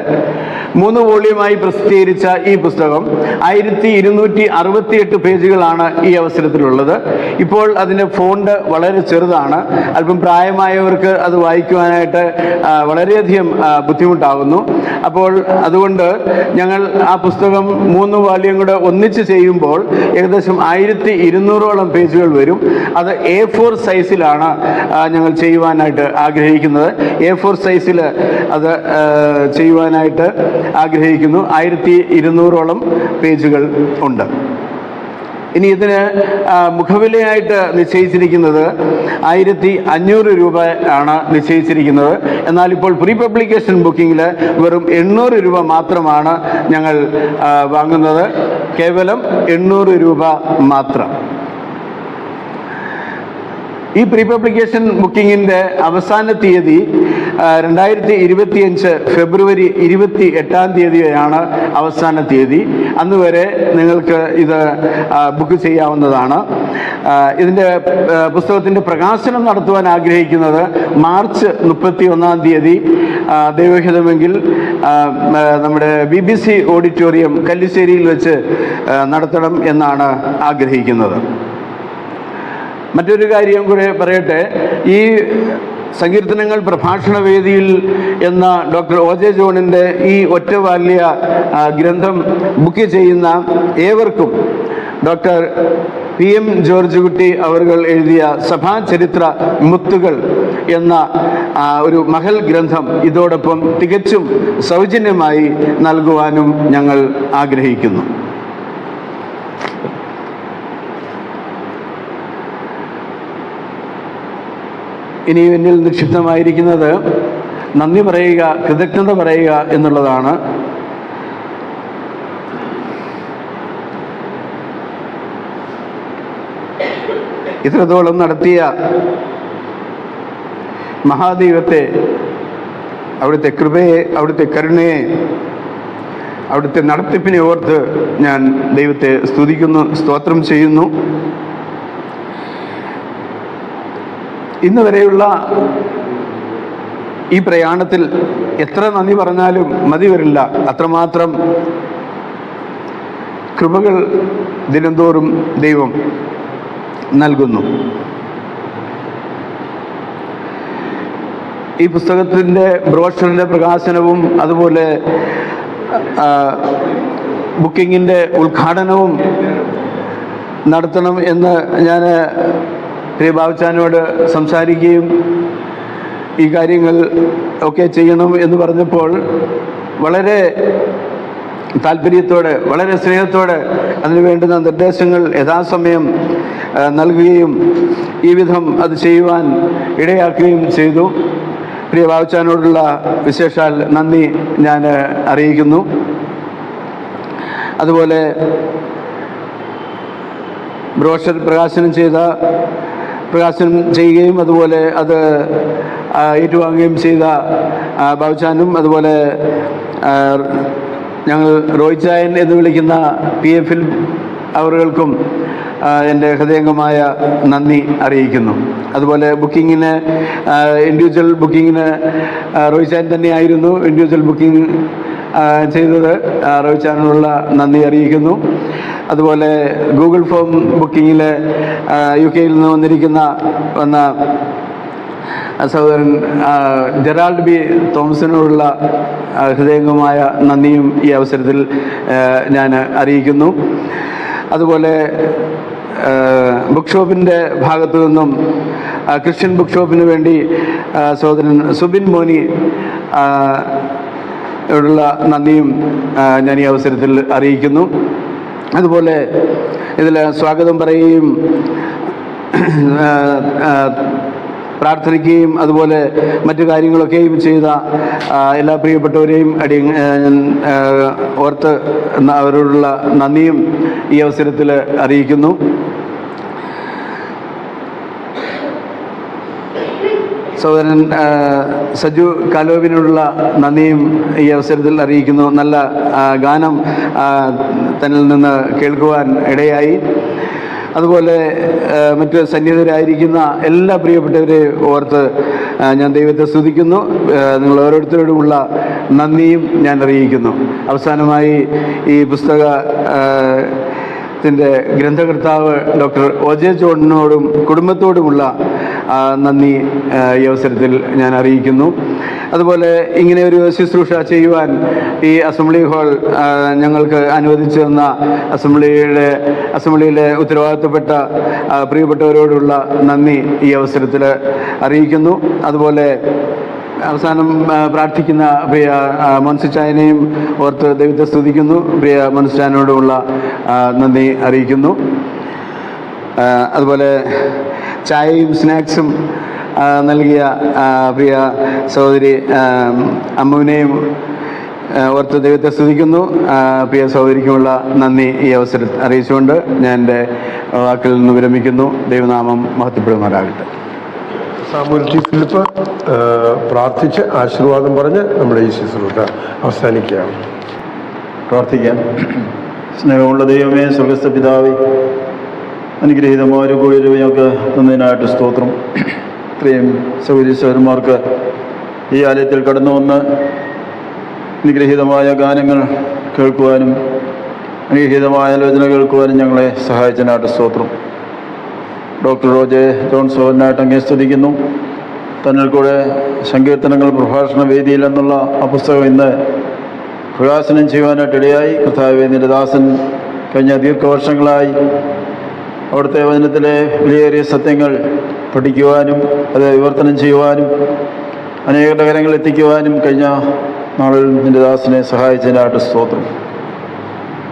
3 വോള്യമായി പ്രസിദ്ധീകരിച്ച ഈ പുസ്തകം 1268 പേജുകളാണ് ഈ അവസരത്തിലുള്ളത്. ഇപ്പോൾ അതിൻ്റെ ഫോണ്ട് വളരെ ചെറുതാണ്. അല്പം പ്രായമായവർക്ക് അത് വായിക്കുവാനായിട്ട് വളരെയധികം ബുദ്ധിമുട്ടാകുന്നു. അപ്പോൾ അതുകൊണ്ട് ഞങ്ങൾ ആ പുസ്തകം 3 വാല്യം കൂടെ ഒന്നിച്ച് ചെയ്യുമ്പോൾ ഏകദേശം 1200ഓളം പേജുകൾ വരും. അത് A4 സൈസിലാണ് ഞങ്ങൾ ചെയ്യുവാനായിട്ട് ആഗ്രഹിക്കുന്നത്. A4 സൈസിൽ അത് ചെയ്യുവാനായിട്ട് ആഗ്രഹിക്കുന്നു. 1200ഓളം പേജുകൾ ഉണ്ട്. ഇനി ഇതിന് മുഖവിലയായിട്ട് നിശ്ചയിച്ചിരിക്കുന്നത് 1500 രൂപ ആണ് നിശ്ചയിച്ചിരിക്കുന്നത്. എന്നാൽ ഇപ്പോൾ പ്രീ പബ്ലിക്കേഷൻ ബുക്കിങ്ങിൽ വെറും 800 രൂപ മാത്രമാണ് ഞങ്ങൾ വാങ്ങുന്നത്. കേവലം 800 രൂപ മാത്രം. ഈ പ്രീ പബ്ലിക്കേഷൻ ബുക്കിങ്ങിൻ്റെ അവസാന തീയതി 2025 ഫെബ്രുവരി 28 അവസാന തീയതി. അന്ന് വരെ നിങ്ങൾക്ക് ഇത് ബുക്ക് ചെയ്യാവുന്നതാണ്. ഇതിൻ്റെ പുസ്തകത്തിൻ്റെ പ്രകാശനം നടത്തുവാൻ ആഗ്രഹിക്കുന്നത് മാർച്ച് 31 ദൈവഹിതമെങ്കിൽ നമ്മുടെ BBC ഓഡിറ്റോറിയം കല്ലിശ്ശേരിയിൽ വെച്ച് നടത്തണം എന്നാണ് ആഗ്രഹിക്കുന്നത്. മറ്റൊരു കാര്യം കൂടെ പറയട്ടെ. ഈ സങ്കീർത്തനങ്ങൾ പ്രഭാഷണ വേദിയിൽ എന്ന ഡോക്ടർ OJ ജോണിൻ്റെ ഈ ഒറ്റവാല്യ ഗ്രന്ഥം ബുക്ക് ചെയ്യുന്ന ഏവർക്കും ഡോക്ടർ PM ജോർജ് കുട്ടി അവർ എഴുതിയ സഭാചരിത്ര മുത്തുകൾ എന്ന ഒരു മഹൽ ഗ്രന്ഥം ഇതോടൊപ്പം തികച്ചും സൗജന്യമായി നൽകുവാനും ഞങ്ങൾ ആഗ്രഹിക്കുന്നു. ഇനി എന്നിൽ നിക്ഷിപ്തമായിരിക്കുന്നത് നന്ദി പറയുക, കൃതജ്ഞത പറയുക എന്നുള്ളതാണ്. ഇത്രത്തോളം നടത്തിയ മഹാദൈവത്തെ, അവിടുത്തെ കൃപയെ, അവിടുത്തെ കരുണയെ, അവിടുത്തെ നടത്തിപ്പിനെ ഓർത്ത് ഞാൻ ദൈവത്തെ സ്തുതിക്കുന്നു, സ്തോത്രം ചെയ്യുന്നു. ഇന്ന് വരെയുള്ള ഈ പ്രയാണത്തിൽ എത്ര നന്ദി പറഞ്ഞാലും മതി വരില്ല. അത്രമാത്രം കൃപകൾ ദിനംതോറും ദൈവം നൽകുന്നു. ഈ പുസ്തകത്തിൻ്റെ ബ്രോഷറിൻ്റെ പ്രകാശനവും അതുപോലെ ബുക്കിങ്ങിൻ്റെ ഉദ്ഘാടനവും നടത്തണം എന്ന് ഞാൻ ശ്രീ ബാബുച്ചാനോട് സംസാരിക്കുകയും ഈ കാര്യങ്ങൾ ഒക്കെ ചെയ്യണം എന്ന് പറഞ്ഞപ്പോൾ വളരെ താല്പര്യത്തോടെ, വളരെ സ്നേഹത്തോടെ അതിനു വേണ്ടുന്ന നിർദ്ദേശങ്ങൾ യഥാസമയം നൽകുകയും ഈ വിധം അത് ചെയ്യുവാൻ ഇടയാക്കുകയും ചെയ്തു. പ്രിയ ബാബുച്ചാനോടുള്ള വിശേഷാൽ നന്ദി ഞാൻ അറിയിക്കുന്നു. അതുപോലെ ബ്രോഷർ പ്രകാശനം ചെയ്യുകയും അതുപോലെ അത് ഏറ്റുവാങ്ങുകയും ചെയ്ത ബാബുച്ചാനും അതുപോലെ ഞങ്ങൾ റോയ്ചായൻ എന്ന് വിളിക്കുന്ന PF അവർക്കും എൻ്റെ ഹൃദയംഗമായ നന്ദി അറിയിക്കുന്നു. അതുപോലെ ബുക്കിങ്ങിന്, ഇൻഡിവിജ്വൽ ബുക്കിങ്ങിന് റോയ്ചായൻ തന്നെയായിരുന്നു ഇൻഡിവിജ്വൽ ബുക്കിംഗ് ചെയ്തത്. റോയ്ചാനുള്ള നന്ദി അറിയിക്കുന്നു. അതുപോലെ ഗൂഗിൾ ഫോം ബുക്കിങ്ങിൽ UK നിന്ന് വന്ന സഹോദരൻ ജെറാൾഡ് B. തോമസിനോടുള്ള ഹൃദയംഗമായ നന്ദിയും ഈ അവസരത്തിൽ ഞാൻ അറിയിക്കുന്നു. അതുപോലെ ബുക്ക് ഷോപ്പിൻ്റെ ഭാഗത്തു നിന്നും ക്രിസ്ത്യൻ ബുക്ക് ഷോപ്പിന് വേണ്ടി സഹോദരൻ സുബിൻ മോനി ോടുള്ള നന്ദിയും ഞാൻ ഈ അവസരത്തിൽ അറിയിക്കുന്നു. അതുപോലെ ഇതിൽ സ്വാഗതം പറയുകയും പ്രാർത്ഥിക്കുകയും അതുപോലെ മറ്റു കാര്യങ്ങളൊക്കെയും ചെയ്ത എല്ലാ പ്രിയപ്പെട്ടവരെയും ഓർത്ത് അവരോടുള്ള നന്ദിയും ഈ അവസരത്തിൽ അറിയിക്കുന്നു. സഹോദരൻ സജു കാലോവിനോടുള്ള നന്ദിയും ഈ അവസരത്തിൽ അറിയിക്കുന്നു. നല്ല ഗാനം തന്നിൽ നിന്ന് കേൾക്കുവാൻ ഇടയായി. അതുപോലെ മറ്റ് സന്നിഹിതരായിരിക്കുന്ന എല്ലാ പ്രിയപ്പെട്ടവരെ ഓർത്ത് ഞാൻ ദൈവത്തെ സ്തുതിക്കുന്നു. നിങ്ങൾ ഓരോരുത്തരോടുമുള്ള നന്ദിയും ഞാൻ അറിയിക്കുന്നു. അവസാനമായി ഈ പുസ്തകത്തിൻ്റെ ഗ്രന്ഥകർത്താവ് ഡോക്ടർ OJ ജോണിനോടും കുടുംബത്തോടുമുള്ള നന്ദി ഈ അവസരത്തിൽ ഞാൻ അറിയിക്കുന്നു. അതുപോലെ ഇങ്ങനെ ഒരു ശുശ്രൂഷ ചെയ്യുവാൻ ഈ അസംബ്ലി ഹാൾ ഞങ്ങൾക്ക് അനുവദിച്ചു തന്ന അസംബ്ലിയിലെ ഉത്തരവാദിത്തപ്പെട്ട പ്രിയപ്പെട്ടവരോടുള്ള നന്ദി ഈ അവസരത്തിൽ അറിയിക്കുന്നു. അതുപോലെ അവസാനം പ്രാർത്ഥിക്കുന്ന പ്രിയ മോൻസിച്ചായനെയും ഓർത്ത് ദൈവത്തെ സ്തുതിക്കുന്നു. പ്രിയ മോൻസിച്ചായനോടുമുള്ള നന്ദി അറിയിക്കുന്നു. അതുപോലെ ചായയും സ്നാക്സും നൽകിയ പ്രിയ സഹോദരി അമ്മുവിനെയും ഓർത്ത് ദൈവത്തെ സ്തുതിക്കുന്നു. പ്രിയ സഹോദരിക്കുമുള്ള നന്ദി ഈ അവസരത്തിൽ അറിയിച്ചുകൊണ്ട് ഞാൻ എൻ്റെ വാക്കിൽ നിന്ന് വിരമിക്കുന്നു. ദൈവനാമം മഹത്വപ്പെടുമാറാകട്ടെ. സാമുവൽ ടി ഫിലിപ്പ് പ്രാർത്ഥിച്ച് ആശീർവാദം പറഞ്ഞ് നമ്മുടെ ഈ ശുശ്രൂഷ അവസാനിക്കുകയാണ്. പ്രാർത്ഥിക്കാം. സ്നേഹമുള്ള ദൈവമേ, സ്വർഗസ്ഥ പിതാവേ, അനുഗ്രഹീതമായ ഒരു കൂടി ഞങ്ങൾക്ക് തന്നതിനായിട്ട് സ്തോത്രം. ഇത്രയും സൗകര്യസ്ഥന്മാർക്ക് ഈ ആലയത്തിൽ കടന്നു വന്ന് അനുഗ്രഹീതമായ ഗാനങ്ങൾ കേൾക്കുവാനും അനുഗ്രഹീതമായ ആലോചന കേൾക്കുവാനും ഞങ്ങളെ സഹായിച്ചതിനായിട്ട് സ്തോത്രം. ഡോക്ടർ റോജെ ജോൺ സോഹനായിട്ട് അങ്ങേ സ്തുതിക്കുന്നു. തന്നിൽ കൂടെ സങ്കീർത്തനങ്ങൾ പ്രഭാഷണ വേദിയിൽ എന്നുള്ള ആ പുസ്തകം ഇന്ന് പ്രകാശനം ചെയ്യുവാനായിട്ട് ഇടയായി. കർത്താവേ, നിന്റെ ദാസൻ കഴിഞ്ഞ ദീർഘവർഷങ്ങളായി അവിടുത്തെ വചനത്തിലെ വിലയേറിയ സത്യങ്ങൾ പഠിക്കുവാനും അത് വിവർത്തനം ചെയ്യുവാനും അനേകരുടെ കരങ്ങൾ എത്തിക്കുവാനും കഴിഞ്ഞ നാളിൽ നിന്റെ ദാസനെ സഹായിച്ചതിനായിട്ട് സ്തോത്രം.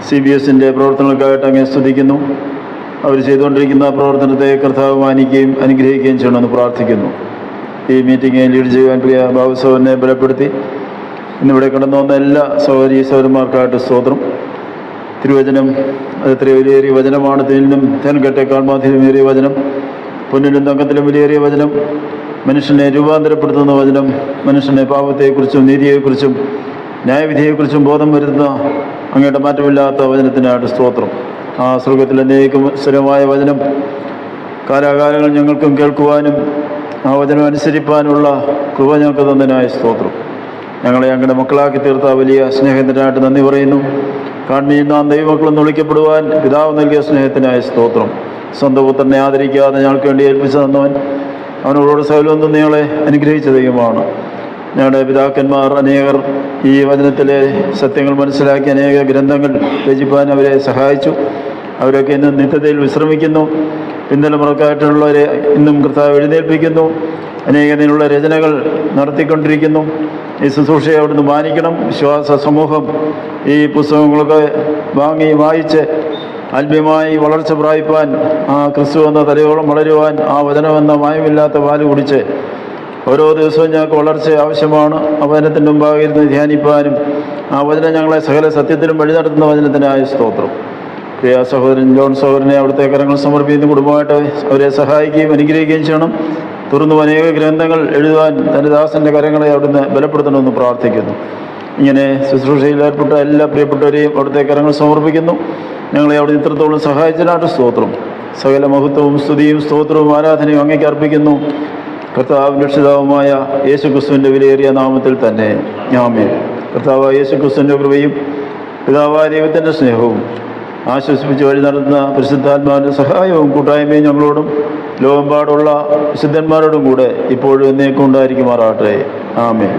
CBSൻ്റെ പ്രവർത്തനങ്ങൾക്കായിട്ട് അങ്ങേ സ്തുതിക്കുന്നു. അവർ ചെയ്തുകൊണ്ടിരിക്കുന്ന പ്രവർത്തനത്തെ കർത്താവ് മാനിക്കുകയും അനുഗ്രഹിക്കുകയും ചെയ്യണമെന്ന് പ്രാർത്ഥിക്കുന്നു. ഈ മീറ്റിംഗ് ലീഡ് ചെയ്യുവാൻ പ്രിയ ബാബു സഹോദരനെ ബലപ്പെടുത്തി ഇന്നിവിടെ കടന്നു വന്ന എല്ലാ സഹോദരന്മാർക്കായിട്ട് സ്തോത്രം. തിരുവചനം അത് എത്ര വിലയേറിയ വചനമാണ്. തേനിലും തേൻകട്ടേക്കാൾ മാധുര്യമേറിയ വചനം, പൊന്നിലും തങ്കത്തിലും വിലയേറിയ വചനം, മനുഷ്യനെ രൂപാന്തരപ്പെടുത്തുന്ന വചനം, മനുഷ്യനെ പാപത്തെക്കുറിച്ചും നീതിയെക്കുറിച്ചും ന്യായവിധിയെക്കുറിച്ചും ബോധം വരുത്തുന്ന അങ്ങയുടെ മാറ്റമില്ലാത്ത വചനത്തിനായിട്ട് സ്തോത്രം. ആ സ്വർഗത്തിലെ അനേകം സ്ഥിരമായ വചനം കാലാകാലങ്ങൾ ഞങ്ങൾക്കും കേൾക്കുവാനും ആ വചനം അനുസരിപ്പാനുള്ള കൃപ ഞങ്ങൾക്ക് തന്നതിനായ സ്തോത്രം. ഞങ്ങളെ അങ്ങയുടെ മക്കളാക്കി തീർത്ത വലിയ സ്നേഹത്തിനായിട്ട് നന്ദി പറയുന്നു. കാൺമീൻ നാം ദൈവമക്കളെന്ന് വിളിക്കപ്പെടുവാൻ പിതാവ് നൽകിയ സ്നേഹത്തിനായ സ്തോത്രം. സ്വന്തം പുത്രനെ ആദരിക്കാതെ ഞങ്ങൾക്ക് വേണ്ടി ഏൽപ്പിച്ചു തന്നവൻ, അവനോട് സകലമൊന്നും ഞങ്ങളെ അനുഗ്രഹിച്ച ദൈവമാണ്. ഞങ്ങളുടെ പിതാക്കന്മാർ അനേകർ ഈ വചനത്തിലെ സത്യങ്ങൾ മനസ്സിലാക്കി അനേക ഗ്രന്ഥങ്ങൾ രചിപ്പാൻ അവരെ സഹായിച്ചു. അവരൊക്കെ ഇന്ന് നിത്യതയിൽ വിശ്രമിക്കുന്നു. പിന്തലമുറക്കായിട്ടുള്ളവരെ ഇന്നും കർത്താവ് എഴുന്നേൽപ്പിക്കുന്നു. അനേകതിനുള്ള രചനകൾ നടത്തിക്കൊണ്ടിരിക്കുന്നു. ഈ ശുശ്രൂഷയെ അവിടുന്ന് മാനിക്കണം. വിശ്വാസ സമൂഹം ഈ പുസ്തകങ്ങളൊക്കെ വാങ്ങി വായിച്ച് ആത്മീയമായി വളർച്ച പ്രാപിപ്പാൻ, ആ ക്രിസ്തു എന്ന തലയോളം വളരുവാൻ, ആ വചനമെന്ന മായമില്ലാത്ത പാല് കുടിച്ച് ഓരോ ദിവസവും ഞങ്ങൾക്ക് വളർച്ച ആവശ്യമാണ്. ആ വചനത്തിൻ്റെ മുമ്പാകെ ഇരുന്ന് ധ്യാനിപ്പാനും ആ വചനം ഞങ്ങളെ സകല സത്യത്തിലും വഴി നടത്തുന്ന വചനത്തിനായ സ്തോത്രം. പ്രിയ സഹോദരൻ ജോൺ സഹോദരനെ അവിടുത്തെ കരങ്ങൾ സമർപ്പിക്കുന്ന കുടുംബമായിട്ട് അവരെ സഹായിക്കുകയും അനുഗ്രഹിക്കുകയും ചെയ്യണം. തുറന്നു അനേക ഗ്രന്ഥങ്ങൾ എഴുതുവാൻ തൻ്റെ ദാസൻ്റെ കരങ്ങളെ അവിടുന്ന് ബലപ്പെടുത്തണമെന്ന് പ്രാർത്ഥിക്കുന്നു. ഇങ്ങനെ ശുശ്രൂഷയിൽ ഏർപ്പെട്ട എല്ലാ പ്രിയപ്പെട്ടവരെയും അവിടുത്തെ കരങ്ങൾ സമർപ്പിക്കുന്നു. ഞങ്ങളെ അവിടെ ഇത്രത്തോളം സഹായിച്ചതിനായിട്ട് സ്തോത്രം. സകല മഹത്വവും സ്തുതിയും സ്തോത്രവും ആരാധനയും അങ്ങേക്ക് അർപ്പിക്കുന്നു. കർത്താവ് രക്ഷിതാവുമായ യേശുക്രിസ്തുവിൻ്റെ വിലയേറിയ നാമത്തിൽ തന്നെ ആമേൻ. കർത്താവായ യേശുക്രിസ്തുവിൻ്റെ കൃപയും പിതാവായ ദൈവത്തിൻ്റെ സ്നേഹവും ആശ്വസിപ്പിച്ച് വഴി നടത്തുന്ന പരിശുദ്ധാത്മാവിൻ്റെ സഹായവും കൂട്ടായ്മയും ഞങ്ങളോടും ലോകമെമ്പാടുള്ള വിശുദ്ധന്മാരോടും കൂടെ ഇപ്പോഴും എന്നേക്കും ഉണ്ടായിരിക്കുമാറാകട്ടെ. ആമേൻ.